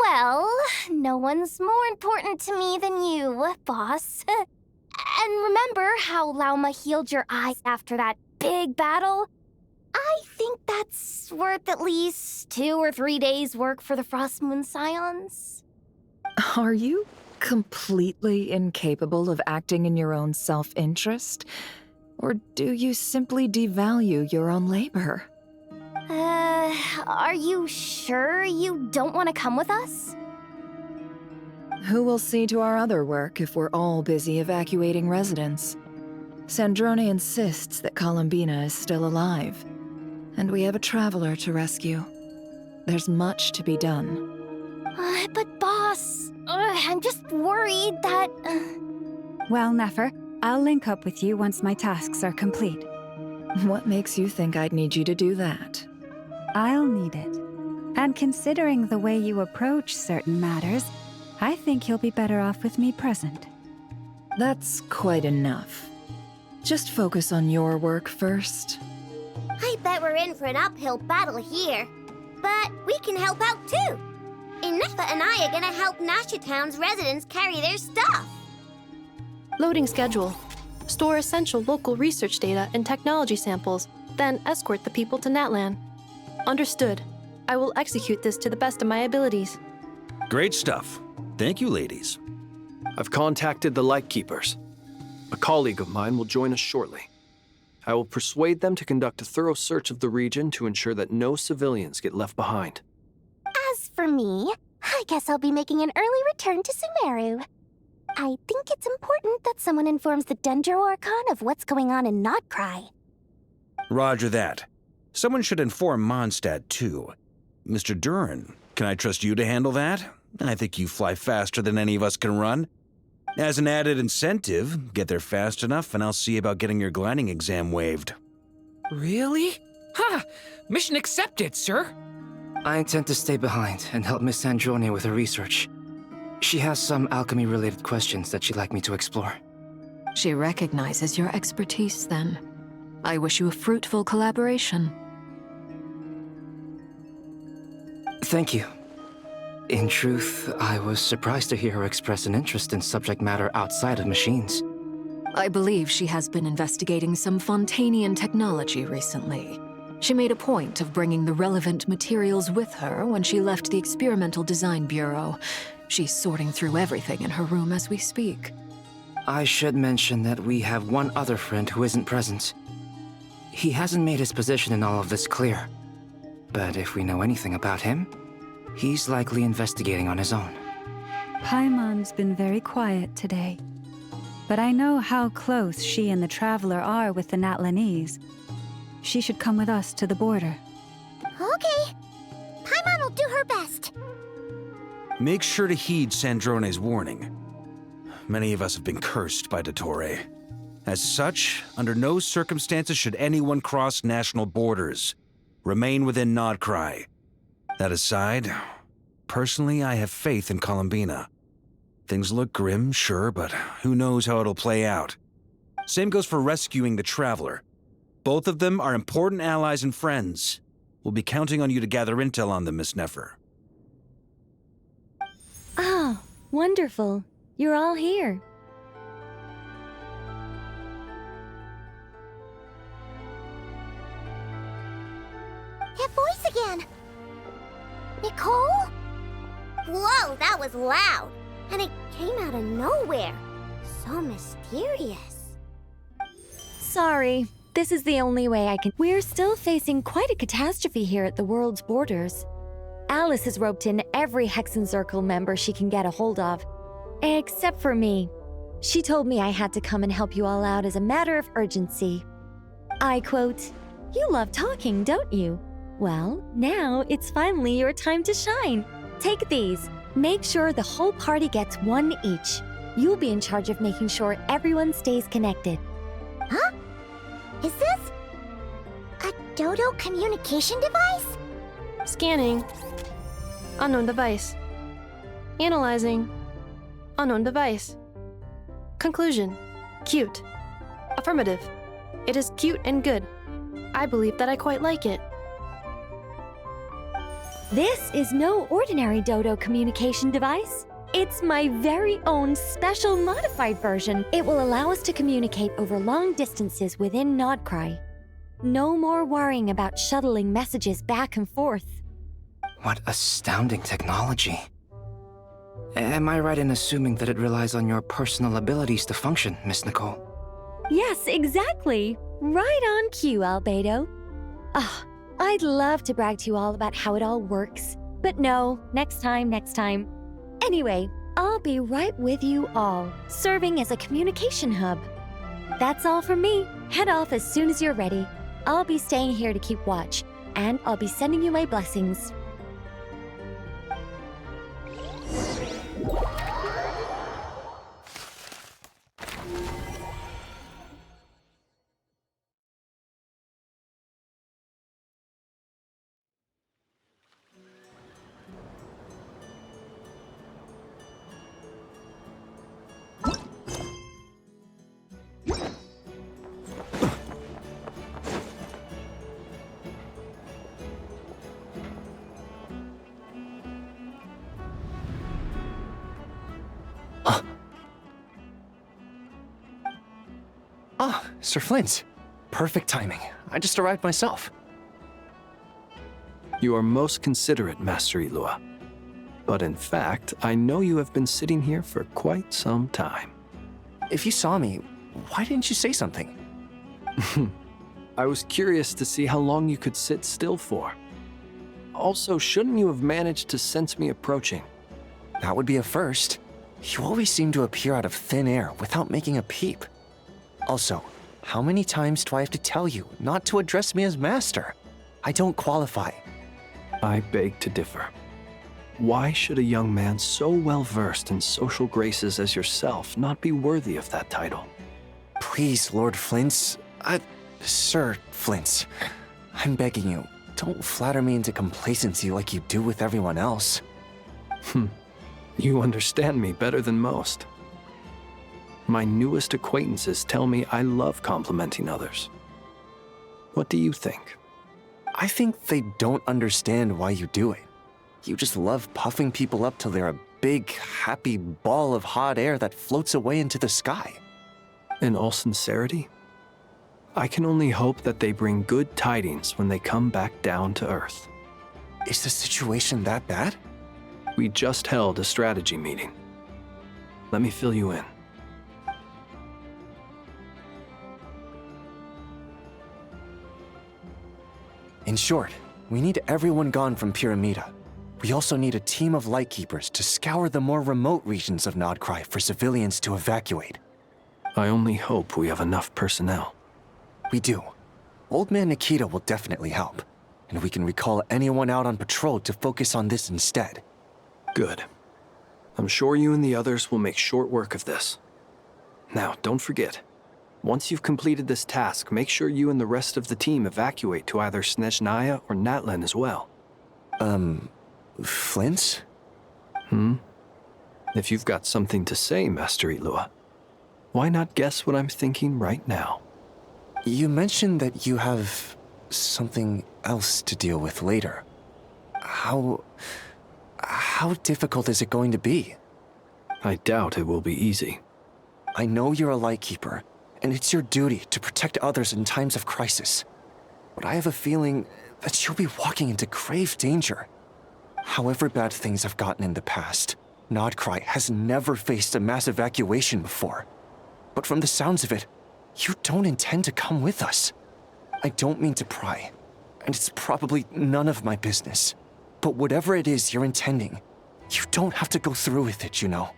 Well, no one's more important to me than you, boss. And remember how Lauma healed your eyes after that big battle? I think that's worth at least 2 or 3 days' work for the Frostmoon Scions. Are you completely incapable of acting in your own self-interest? Or do you simply devalue your own labor? Are you sure you don't want to come with us? Who will see to our other work if we're all busy evacuating residents? Sandrone insists that Columbina is still alive, and we have a traveler to rescue. There's much to be done. But boss, I'm just worried that... Well, Nefer, I'll link up with you once my tasks are complete. What makes you think I'd need you to do that? I'll need it. And considering the way you approach certain matters, I think you'll be better off with me present. That's quite enough. Just focus on your work first. I bet we're in for an uphill battle here. But we can help out too. Inefa and I are gonna help Nasha Town's residents carry their stuff. Loading schedule. Store essential local research data and technology samples, then escort the people to Natlan. Understood. I will execute this to the best of my abilities. Great stuff. Thank you, ladies. I've contacted the Lightkeepers. A colleague of mine will join us shortly. I will persuade them to conduct a thorough search of the region to ensure that no civilians get left behind. As for me, I guess I'll be making an early return to Sumeru. I think it's important that someone informs the Dendro Archon of what's going on in Nodcry. Roger that. Someone should inform Mondstadt, too. Mr. Duran, can I trust you to handle that? I think you fly faster than any of us can run. As an added incentive, get there fast enough and I'll see about getting your gliding exam waived. Really? Ha! Mission accepted, sir. I intend to stay behind and help Miss Sandrone with her research. She has some alchemy-related questions that she'd like me to explore. She recognizes your expertise, then. I wish you a fruitful collaboration. Thank you. In truth, I was surprised to hear her express an interest in subject matter outside of machines. I believe she has been investigating some Fontanian technology recently. She made a point of bringing the relevant materials with her when she left the Experimental Design Bureau. She's sorting through everything in her room as we speak. I should mention that we have one other friend who isn't present. He hasn't made his position in all of this clear. But if we know anything about him, he's likely investigating on his own. Paimon's been very quiet today. But I know how close she and the Traveler are with the Natlanese. She should come with us to the border. Okay. Paimon will do her best. Make sure to heed Sandrone's warning. Many of us have been cursed by Dottore. As such, under no circumstances should anyone cross national borders. Remain within Nodcry. That aside, personally, I have faith in Columbina. Things look grim, sure, but who knows how it'll play out. Same goes for rescuing the Traveler. Both of them are important allies and friends. We'll be counting on you to gather intel on them, Miss Nefer. Ah, wonderful. You're all here. That voice again! Nicole? Whoa, that was loud! And it came out of nowhere. So mysterious. Sorry, this is the only way I can. We're still facing quite a catastrophe here at the world's borders. Alice has roped in every Hexen Circle member she can get a hold of. Except for me. She told me I had to come and help you all out as a matter of urgency. I quote, "You love talking, don't you? Well, now it's finally your time to shine. Take these. Make sure the whole party gets one each. You'll be in charge of making sure everyone stays connected." Huh? Is this a Dodo communication device? Scanning. Unknown device. Analyzing. Unknown device. Conclusion. Cute. Affirmative. It is cute and good. I believe that I quite like it. This is no ordinary Dodo communication device. It's my very own special modified version. It will allow us to communicate over long distances within Nodcry. No more worrying about shuttling messages back and forth. What astounding technology. Am I right in assuming that it relies on your personal abilities to function, Miss Nicole? Yes, exactly. Right on cue, Albedo. Ah, I'd love to brag to you all about how it all works. But no, next time. Anyway, I'll be right with you all, serving as a communication hub. That's all from me. Head off as soon as you're ready. I'll be staying here to keep watch, and I'll be sending you my blessings. Ah, Sir Flint. Perfect timing. I just arrived myself. You are most considerate, Master Ilua. But in fact, I know you have been sitting here for quite some time. If you saw me, why didn't you say something? I was curious to see how long you could sit still for. Also, shouldn't you have managed to sense me approaching? That would be a first. You always seem to appear out of thin air without making a peep. Also, how many times do I have to tell you not to address me as master? I don't qualify. I beg to differ. Why should a young man so well-versed in social graces as yourself not be worthy of that title? Please, Lord Flint's... Sir Flint's. I'm begging you, don't flatter me into complacency like you do with everyone else. You understand me better than most. My newest acquaintances tell me I love complimenting others. What do you think? I think they don't understand why you do it. You just love puffing people up till they're a big, happy ball of hot air that floats away into the sky. In all sincerity, I can only hope that they bring good tidings when they come back down to Earth. Is the situation that bad? We just held a strategy meeting. Let me fill you in. In short, we need everyone gone from Pyramida. We also need a team of Lightkeepers to scour the more remote regions of Nodcry for civilians to evacuate. I only hope we have enough personnel. We do. Old Man Nikita will definitely help, and we can recall anyone out on patrol to focus on this instead. Good. I'm sure you and the others will make short work of this. Now, don't forget, once you've completed this task, make sure you and the rest of the team evacuate to either Snezhnaya or Natlan as well. Flint? If you've got something to say, Master Ilua, why not guess what I'm thinking right now? You mentioned that you have something else to deal with later. How difficult is it going to be? I doubt it will be easy. I know you're a Lightkeeper, and it's your duty to protect others in times of crisis. But I have a feeling that you'll be walking into grave danger. However bad things have gotten in the past, Nodcry has never faced a mass evacuation before. But from the sounds of it, you don't intend to come with us. I don't mean to pry, and it's probably none of my business. But whatever it is you're intending, you don't have to go through with it, you know.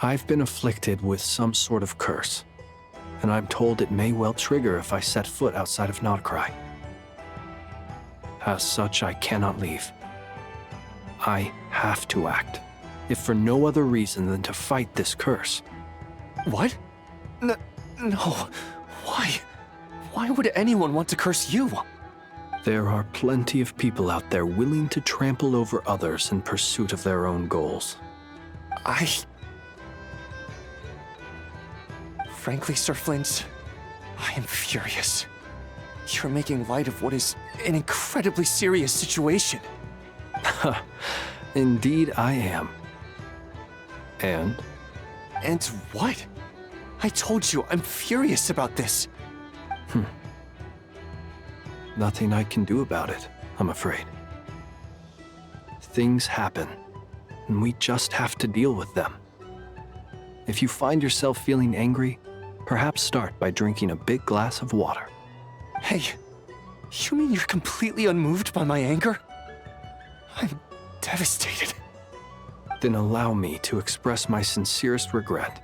I've been afflicted with some sort of curse, and I'm told it may well trigger if I set foot outside of Nodcry. As such, I cannot leave. I have to act, if for no other reason than to fight this curse. What? No. Why? Why would anyone want to curse you? There are plenty of people out there willing to trample over others in pursuit of their own goals. Frankly, Sir Flint, I am furious. You're making light of what is an incredibly serious situation. Indeed I am. And? And what? I told you, I'm furious about this. Nothing I can do about it, I'm afraid. Things happen, and we just have to deal with them. If you find yourself feeling angry, perhaps start by drinking a big glass of water. Hey, you mean you're completely unmoved by my anger? I'm devastated. Then allow me to express my sincerest regret.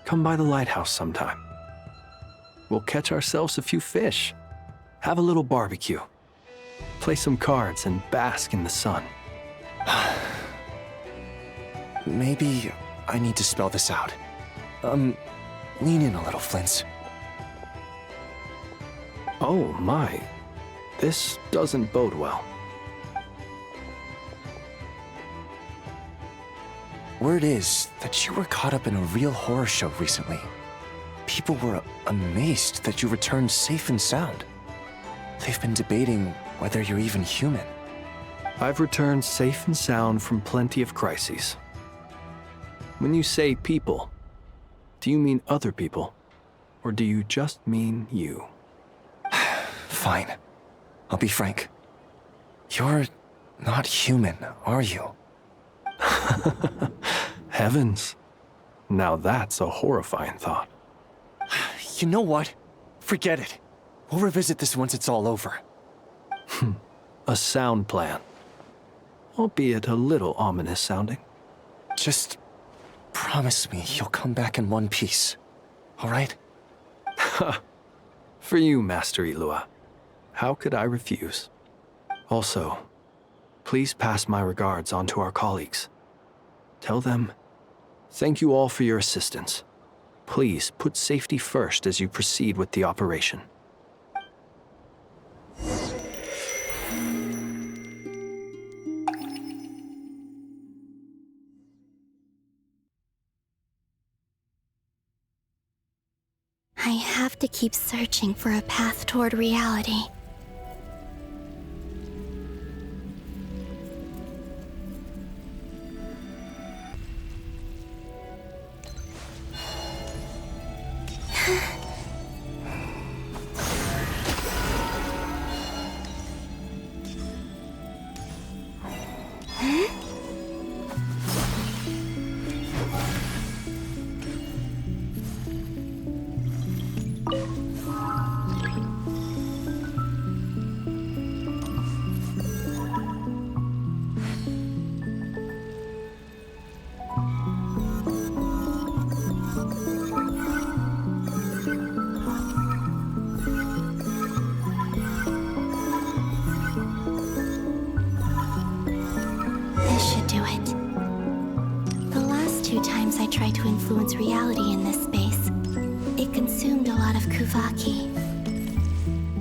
Come by the lighthouse sometime. We'll catch ourselves a few fish, have a little barbecue, play some cards, and bask in the sun. Maybe I need to spell this out. Lean in a little, Flint. Oh my, this doesn't bode well. Word is that you were caught up in a real horror show recently. People were amazed that you returned safe and sound. They've been debating whether you're even human. I've returned safe and sound from plenty of crises. When you say people, do you mean other people? Or do you just mean you? Fine. I'll be frank. You're not human, are you? Heavens. Now that's a horrifying thought. You know what? Forget it. We'll revisit this once it's all over. A sound plan. Albeit a little ominous sounding. Just promise me you'll come back in one piece, all right? For you, Master Ilua. How could I refuse? Also, please pass my regards on to our colleagues. Tell them, thank you all for your assistance. Please put safety first as you proceed with the operation. I have to keep searching for a path toward reality. times I tried to influence reality in this space, it consumed a lot of Kuvaki.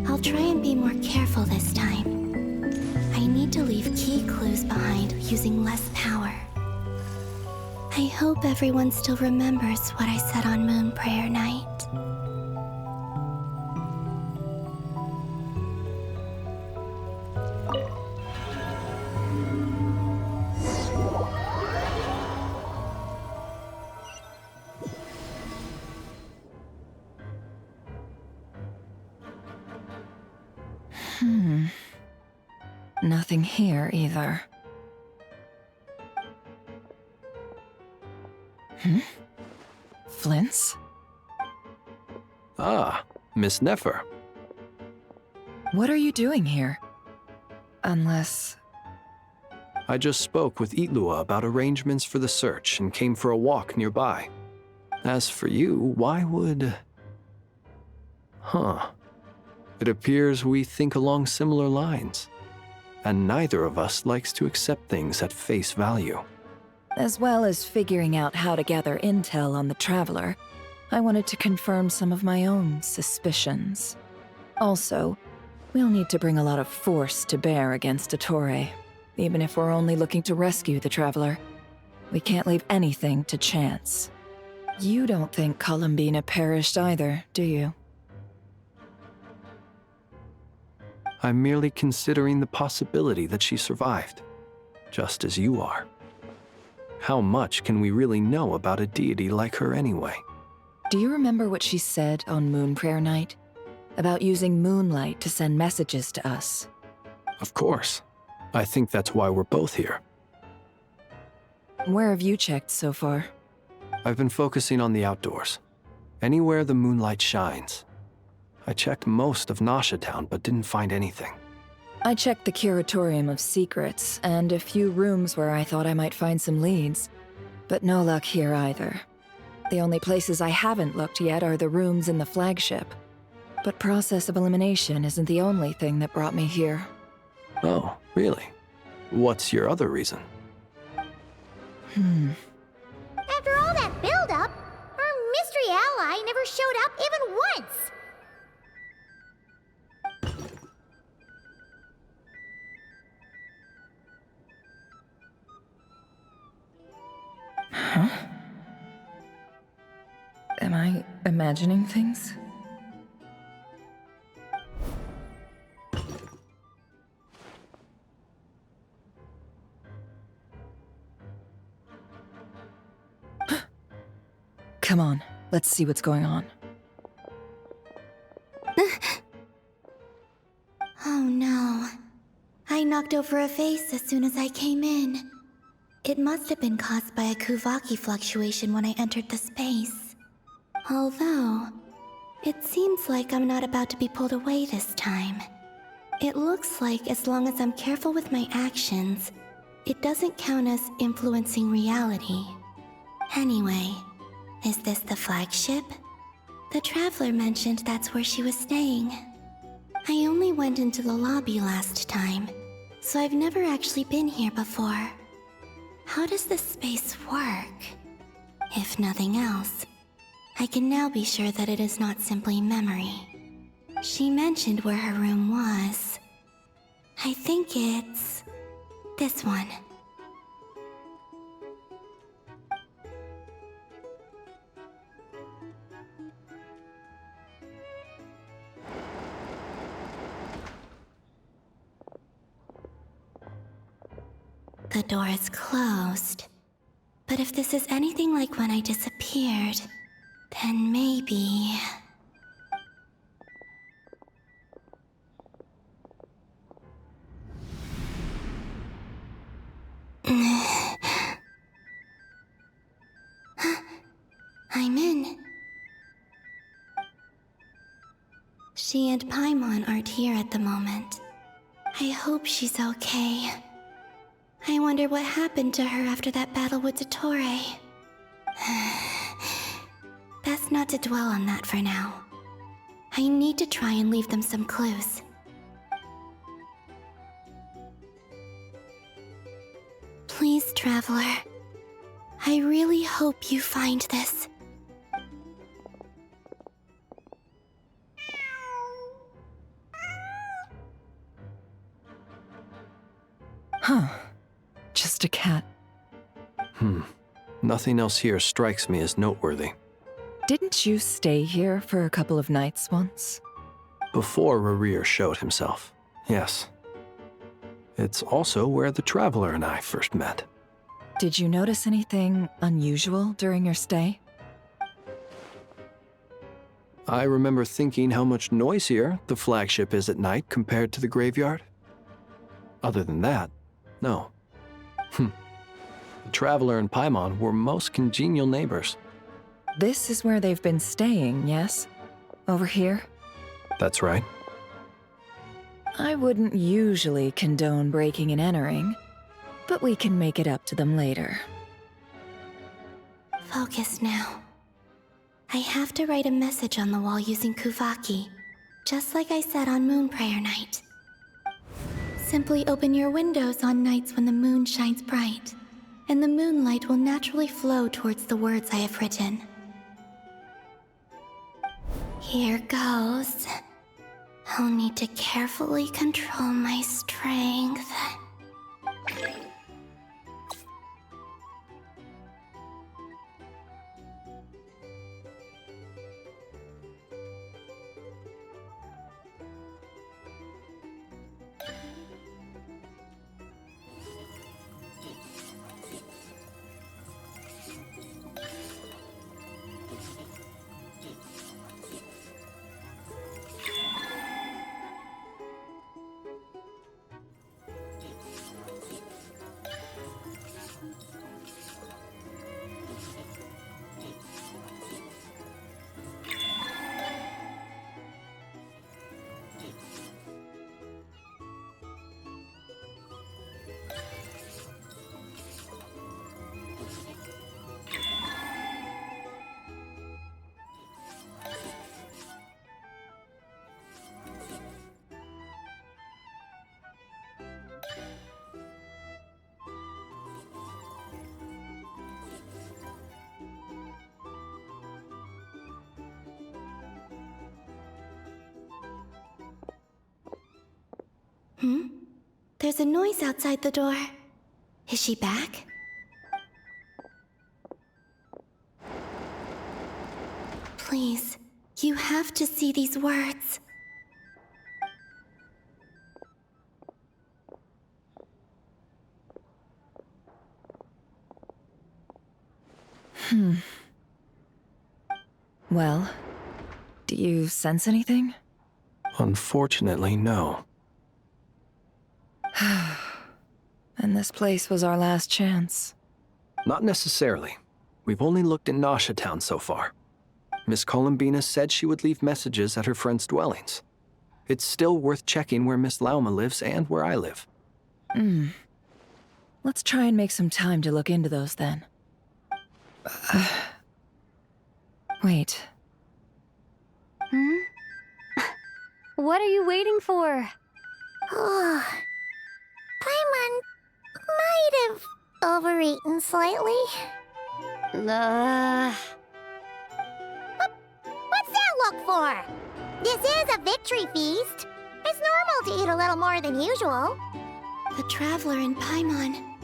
I'll try and be more careful this time. I need to leave key clues behind using less power. I hope everyone still remembers what I said on Moon Prayer Night. Nothing here either. Flints? Ah, Miss Nefer. What are you doing here? Unless... I just spoke with Itlua about arrangements for the search and came for a walk nearby. As for you, why would... Huh. It appears we think along similar lines. And neither of us likes to accept things at face value. As well as figuring out how to gather intel on the Traveler, I wanted to confirm some of my own suspicions. Also, we'll need to bring a lot of force to bear against Ettore, even if we're only looking to rescue the Traveler. We can't leave anything to chance. You don't think Columbina perished either, do you? I'm merely considering the possibility that she survived, just as you are. How much can we really know about a deity like her anyway? Do you remember what she said on Moon Prayer Night? About using moonlight to send messages to us? Of course. I think that's why we're both here. Where have you checked so far? I've been focusing on the outdoors. Anywhere the moonlight shines. I checked most of Nasha Town, but didn't find anything. I checked the Curatorium of Secrets, and a few rooms where I thought I might find some leads. But no luck here either. The only places I haven't looked yet are the rooms in the flagship. But process of elimination isn't the only thing that brought me here. Oh, really? What's your other reason? After all that build-up, our mystery ally never showed up even once! Huh? Am I imagining things? Come on, let's see what's going on. Oh no. I knocked over a vase as soon as I came in. It must have been caused by a Kuvaki fluctuation when I entered the space. Although, it seems like I'm not about to be pulled away this time. It looks like as long as I'm careful with my actions, it doesn't count as influencing reality. Anyway, is this the flagship? The Traveler mentioned that's where she was staying. I only went into the lobby last time, so I've never actually been here before. How does this space work? If nothing else, I can now be sure that it is not simply memory. She mentioned where her room was. I think it's... this one. The door is closed. But if this is anything like when I disappeared, then maybe... I'm in. She and Paimon aren't here at the moment. I hope she's okay. I wonder what happened to her after that battle with Ettore. Best not to dwell on that for now. I need to try and leave them some clues. Please, Traveler. I really hope you find this. Huh. Just a cat. Nothing else here strikes me as noteworthy. Didn't you stay here for a couple of nights once? Before Rerir showed himself, yes. It's also where the Traveler and I first met. Did you notice anything unusual during your stay? I remember thinking how much noisier the flagship is at night compared to the graveyard. Other than that, no. The Traveler and Paimon were most congenial neighbors. This is where they've been staying, yes? Over here? That's right. I wouldn't usually condone breaking and entering, but we can make it up to them later. Focus now. I have to write a message on the wall using Kuvaki, just like I said on Moon Prayer Night. Simply open your windows on nights when the moon shines bright, and the moonlight will naturally flow towards the words I have written. Here goes. I'll need to carefully control my strength. There's a noise outside the door. Is she back? Please, you have to see these words. Well, do you sense anything? Unfortunately, no. And this place was our last chance. Not necessarily. We've only looked in Nasha Town so far. Miss Columbina said she would leave messages at her friends' dwellings. It's still worth checking where Miss Lauma lives and where I live. Let's try and make some time to look into those then. Wait. What are you waiting for? Paimon might have overeaten slightly. What's that look for? This is a victory feast. It's normal to eat a little more than usual. The Traveler and Paimon.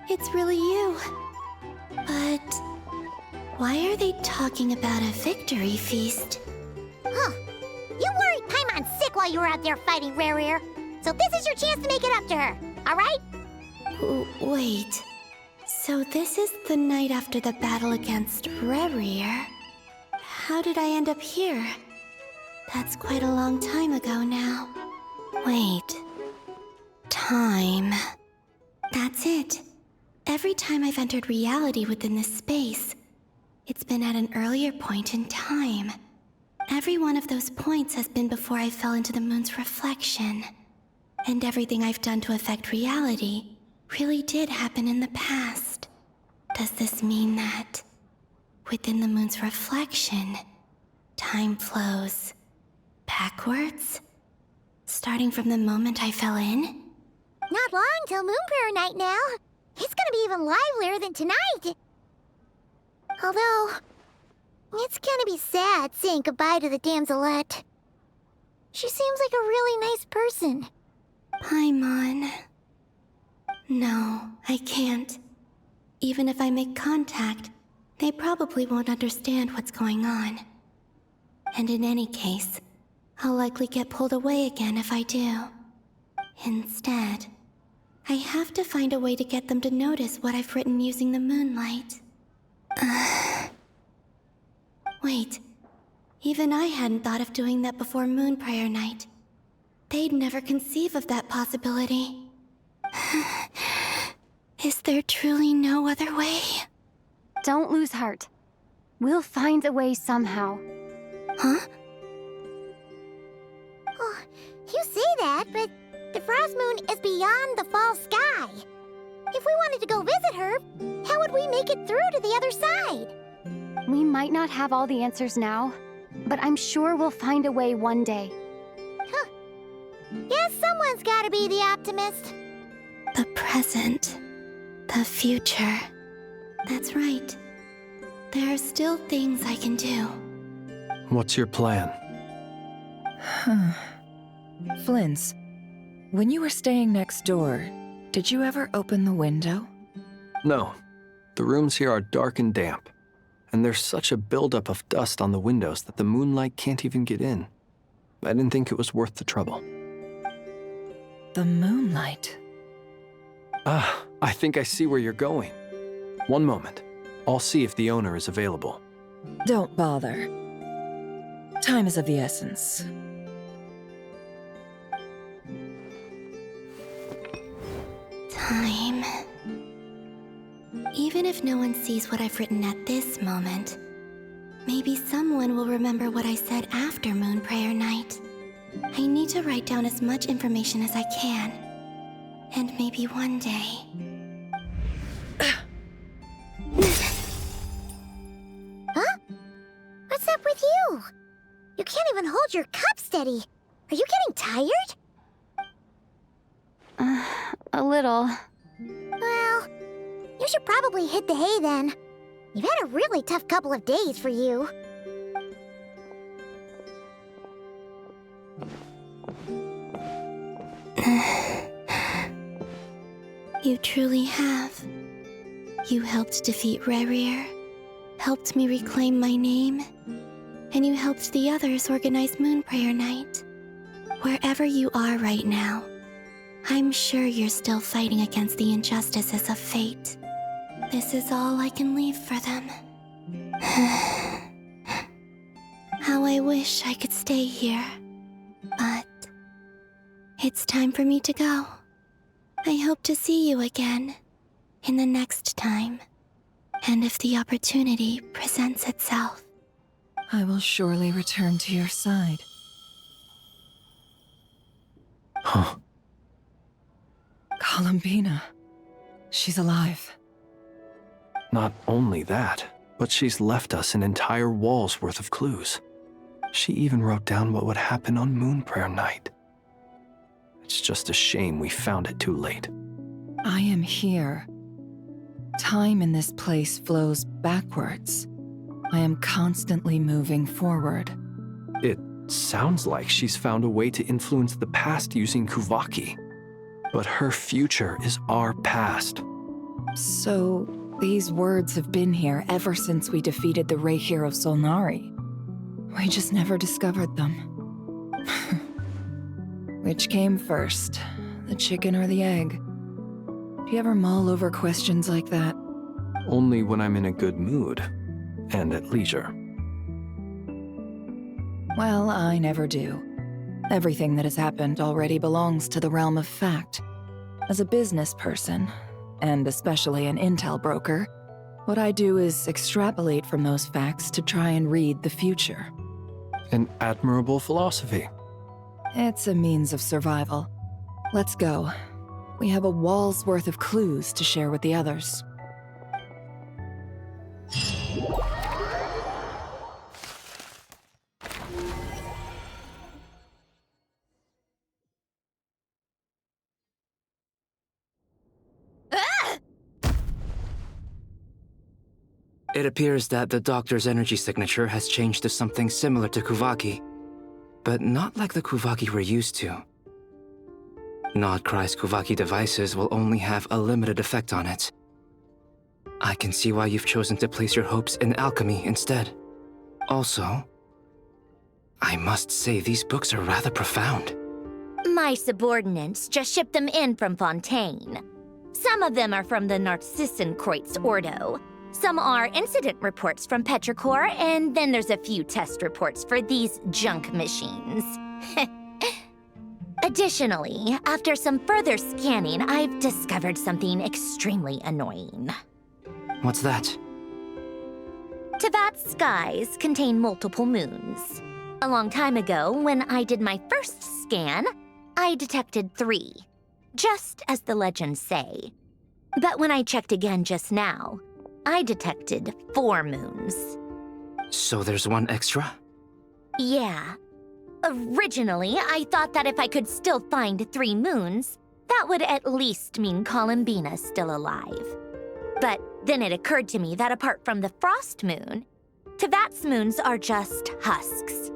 It's really you. But why are they talking about a victory feast? Huh. You worried Paimon sick while you were out there fighting Rerir. So this is your chance to make it up to her, alright? Wait. So this is the night after the battle against Rerir. How did I end up here? That's quite a long time ago now. Wait. Time. That's it. Every time I've entered reality within this space, it's been at an earlier point in time. Every one of those points has been before I fell into the moon's reflection. And everything I've done to affect reality really did happen in the past. Does this mean that within the moon's reflection, time flows backwards? Starting from the moment I fell in? Not long till Moon Prayer Night now. It's gonna be even livelier than tonight. Although, it's gonna be sad saying goodbye to the damselette. She seems like a really nice person. Paimon. No, I can't. Even if I make contact, they probably won't understand what's going on. And in any case, I'll likely get pulled away again if I do. Instead, I have to find a way to get them to notice what I've written using the moonlight. Wait, even I hadn't thought of doing that before Moon Prayer Night. They'd never conceive of that possibility. Is there truly no other way? Don't lose heart. We'll find a way somehow. Huh? Oh, you say that, but the Frost Moon is beyond the fall sky. If we wanted to go visit her, how would we make it through to the other side? We might not have all the answers now, but I'm sure we'll find a way one day. Huh. Guess someone's gotta be the optimist. The present. The future. That's right. There are still things I can do. What's your plan? Flint's, when you were staying next door, did you ever open the window? No. The rooms here are dark and damp, and there's such a buildup of dust on the windows that the moonlight can't even get in. I didn't think it was worth the trouble. The moonlight. Ah, I think I see where you're going. One moment. I'll see if the owner is available. Don't bother. Time is of the essence. Time. Even if no one sees what I've written at this moment, maybe someone will remember what I said after Moon Prayer Night. I need to write down as much information as I can. And maybe one day... Huh? What's up with you? You can't even hold your cup steady. Are you getting tired? A little. Well, you should probably hit the hay then. You've had a really tough couple of days for you. You truly have. You helped defeat Rerir, helped me reclaim my name, and you helped the others organize Moon Prayer Night. Wherever you are right now, I'm sure you're still fighting against the injustices of fate. This is all I can leave for them. How I wish I could stay here. But it's time for me to go. I hope to see you again in the next time. And if the opportunity presents itself. I will surely return to your side. Huh. Columbina. She's alive. Not only that, but she's left us an entire wall's worth of clues. She even wrote down what would happen on Moon Prayer Night. It's just a shame we found it too late. I am here. Time in this place flows backwards. I am constantly moving forward. It sounds like she's found a way to influence the past using Kuvaki. But her future is our past. So, these words have been here ever since we defeated the Rey Hero Solnari. We just never discovered them. Which came first, the chicken or the egg? Do you ever mull over questions like that? Only when I'm in a good mood, and at leisure. Well, I never do. Everything that has happened already belongs to the realm of fact. As a business person, and especially an intel broker, what I do is extrapolate from those facts to try and read the future. An admirable philosophy. It's a means of survival. Let's go. We have a wall's worth of clues to share with the others. It appears that the doctor's energy signature has changed to something similar to Kuvaki, but not like the Kuvaki we're used to. Nodcry's Kuvaki devices will only have a limited effect on it. I can see why you've chosen to place your hopes in alchemy instead. Also, I must say these books are rather profound. My subordinates just shipped them in from Fontaine. Some of them are from the Narcissenkreuz Ordo. Some are incident reports from Petrichor, and then there's a few test reports for these junk machines. Additionally, after some further scanning, I've discovered something extremely annoying. What's that? Tevat's skies contain multiple moons. A long time ago, when I did my first scan, I detected 3, just as the legends say. But when I checked again just now, I detected 4 moons. So there's one extra? Yeah. Originally, I thought that if I could still find 3 moons, that would at least mean Columbina's still alive. But then it occurred to me that apart from the frost moon, Tevat's moons are just husks.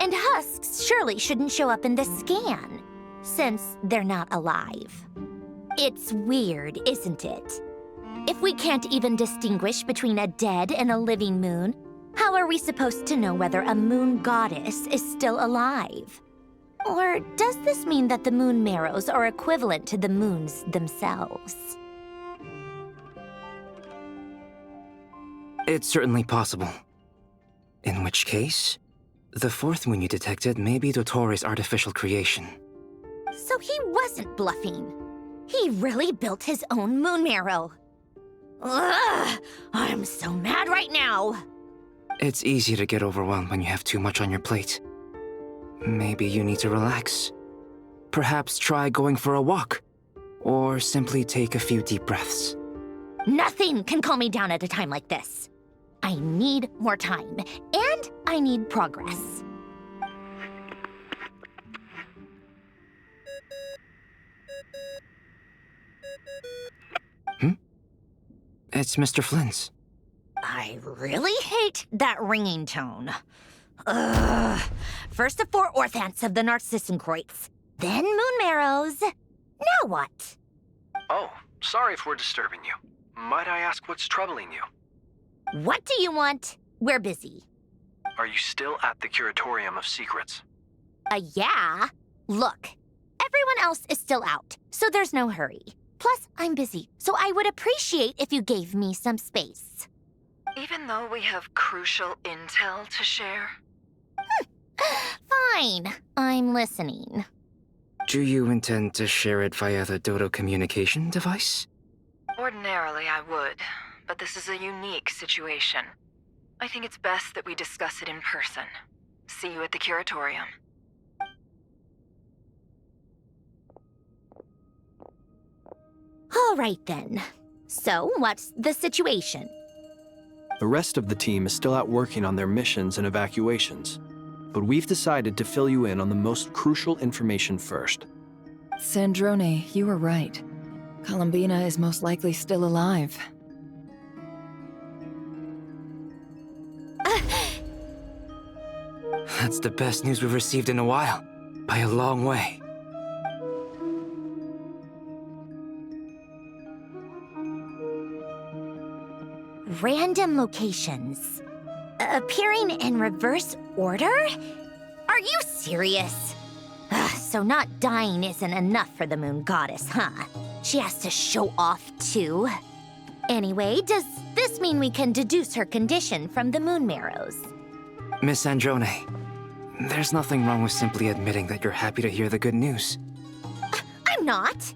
And husks surely shouldn't show up in the scan, since they're not alive. It's weird, isn't it? If we can't even distinguish between a dead and a living moon, how are we supposed to know whether a moon goddess is still alive? Or does this mean that the moon marrows are equivalent to the moons themselves? It's certainly possible. In which case, the 4th moon you detected may be Dottore artificial creation. So he wasn't bluffing. He really built his own moon marrow. Ugh! I'm so mad right now! It's easy to get overwhelmed when you have too much on your plate. Maybe you need to relax. Perhaps try going for a walk. Or simply take a few deep breaths. Nothing can calm me down at a time like this. I need more time, and I need progress. It's Mr. Flynn's. I really hate that ringing tone. Ugh. First the 4 orthants of the Narcissenkreuz, then moon marrows. Now what? Oh, sorry if we're disturbing you. Might I ask what's troubling you? What do you want? We're busy. Are you still at the Curatorium of Secrets? Yeah. Look, everyone else is still out, so there's no hurry. Plus, I'm busy, so I would appreciate if you gave me some space. Even though we have crucial intel to share? Fine, I'm listening. Do you intend to share it via the Dodo communication device? Ordinarily, I would, but this is a unique situation. I think it's best that we discuss it in person. See you at the Curatorium. All right then. So, what's the situation? The rest of the team is still out working on their missions and evacuations, but we've decided to fill you in on the most crucial information first. Sandrone, you were right. Columbina is most likely still alive. That's the best news we've received in a while, by a long way. Random locations. Appearing in reverse order? Are you serious? So not dying isn't enough for the moon goddess, huh? She has to show off too. Anyway, does this mean we can deduce her condition from the moon marrows? Miss Androne, there's nothing wrong with simply admitting that you're happy to hear the good news. I'm not.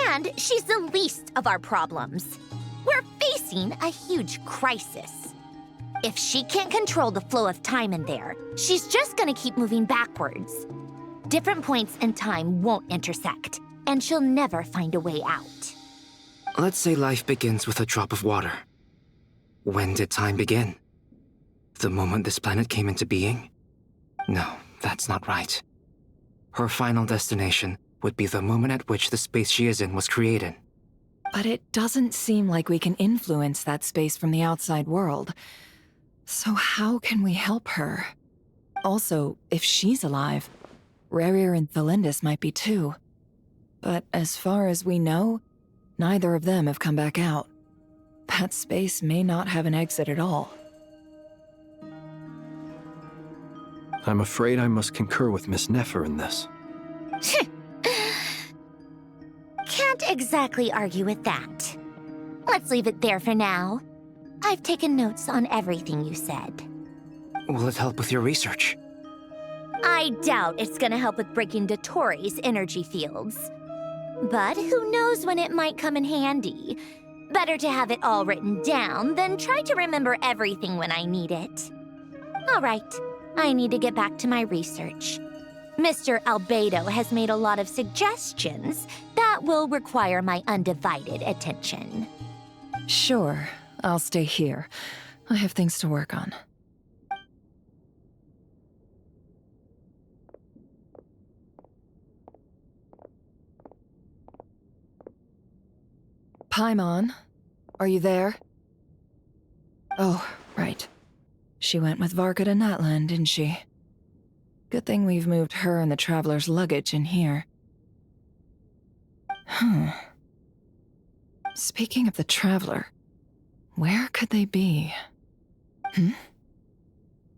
And she's the least of our problems. We're facing a huge crisis. If she can't control the flow of time in there, she's just gonna keep moving backwards. Different points in time won't intersect, and she'll never find a way out. Let's say life begins with a drop of water. When did time begin? The moment this planet came into being? No, that's not right. Her final destination would be the moment at which the space she is in was created. But it doesn't seem like we can influence that space from the outside world. So how can we help her? Also, if she's alive, Rerir and Thalindus might be too. But as far as we know, neither of them have come back out. That space may not have an exit at all. I'm afraid I must concur with Miss Nefer in this. Can't exactly argue with that. Let's leave it there for now. I've taken notes on everything you said. Will it help with your research? I doubt it's gonna help with breaking Dotori's energy fields. But who knows when it might come in handy. Better to have it all written down than try to remember everything when I need it. All right, I need to get back to my research. Mr. Albedo has made a lot of suggestions that will require my undivided attention. Sure, I'll stay here. I have things to work on. Paimon, are you there? Oh, right. She went with Varka to Natlan, didn't she? Good thing we've moved her and the Traveler's luggage in here. Speaking of the Traveler, where could they be?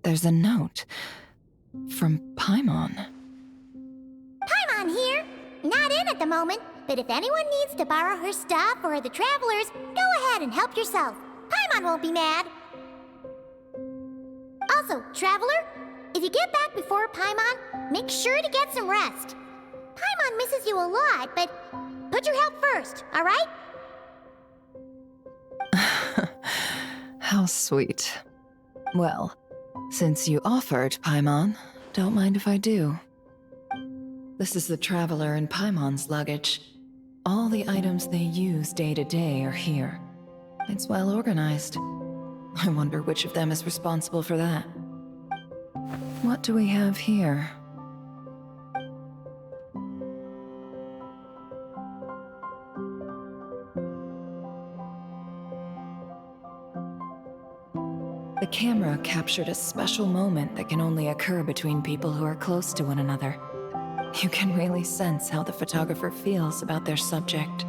There's a note from Paimon. Paimon here. Not in at the moment, but if anyone needs to borrow her stuff or the Travelers, go ahead and help yourself. Paimon won't be mad. Also, Traveler, if you get back before Paimon, make sure to get some rest. Paimon misses you a lot, but put your health first, all right? How sweet. Well, since you offered, Paimon, don't mind if I do. This is the Traveler and Paimon's luggage. All the items they use day to day are here. It's well organized. I wonder which of them is responsible for that. What do we have here? The camera captured a special moment that can only occur between people who are close to one another. You can really sense how the photographer feels about their subject.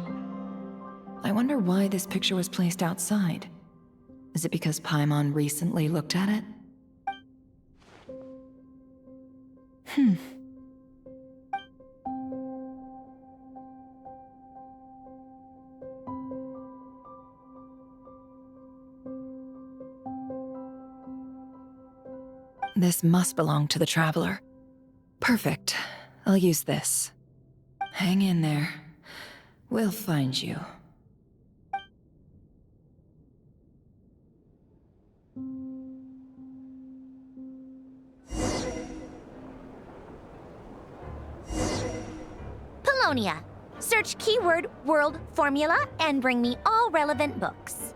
I wonder why this picture was placed outside. Is it because Paimon recently looked at it? This must belong to the Traveler. Perfect. I'll use this. Hang in there. We'll find you. Paulownia. Search keyword world formula and bring me all relevant books.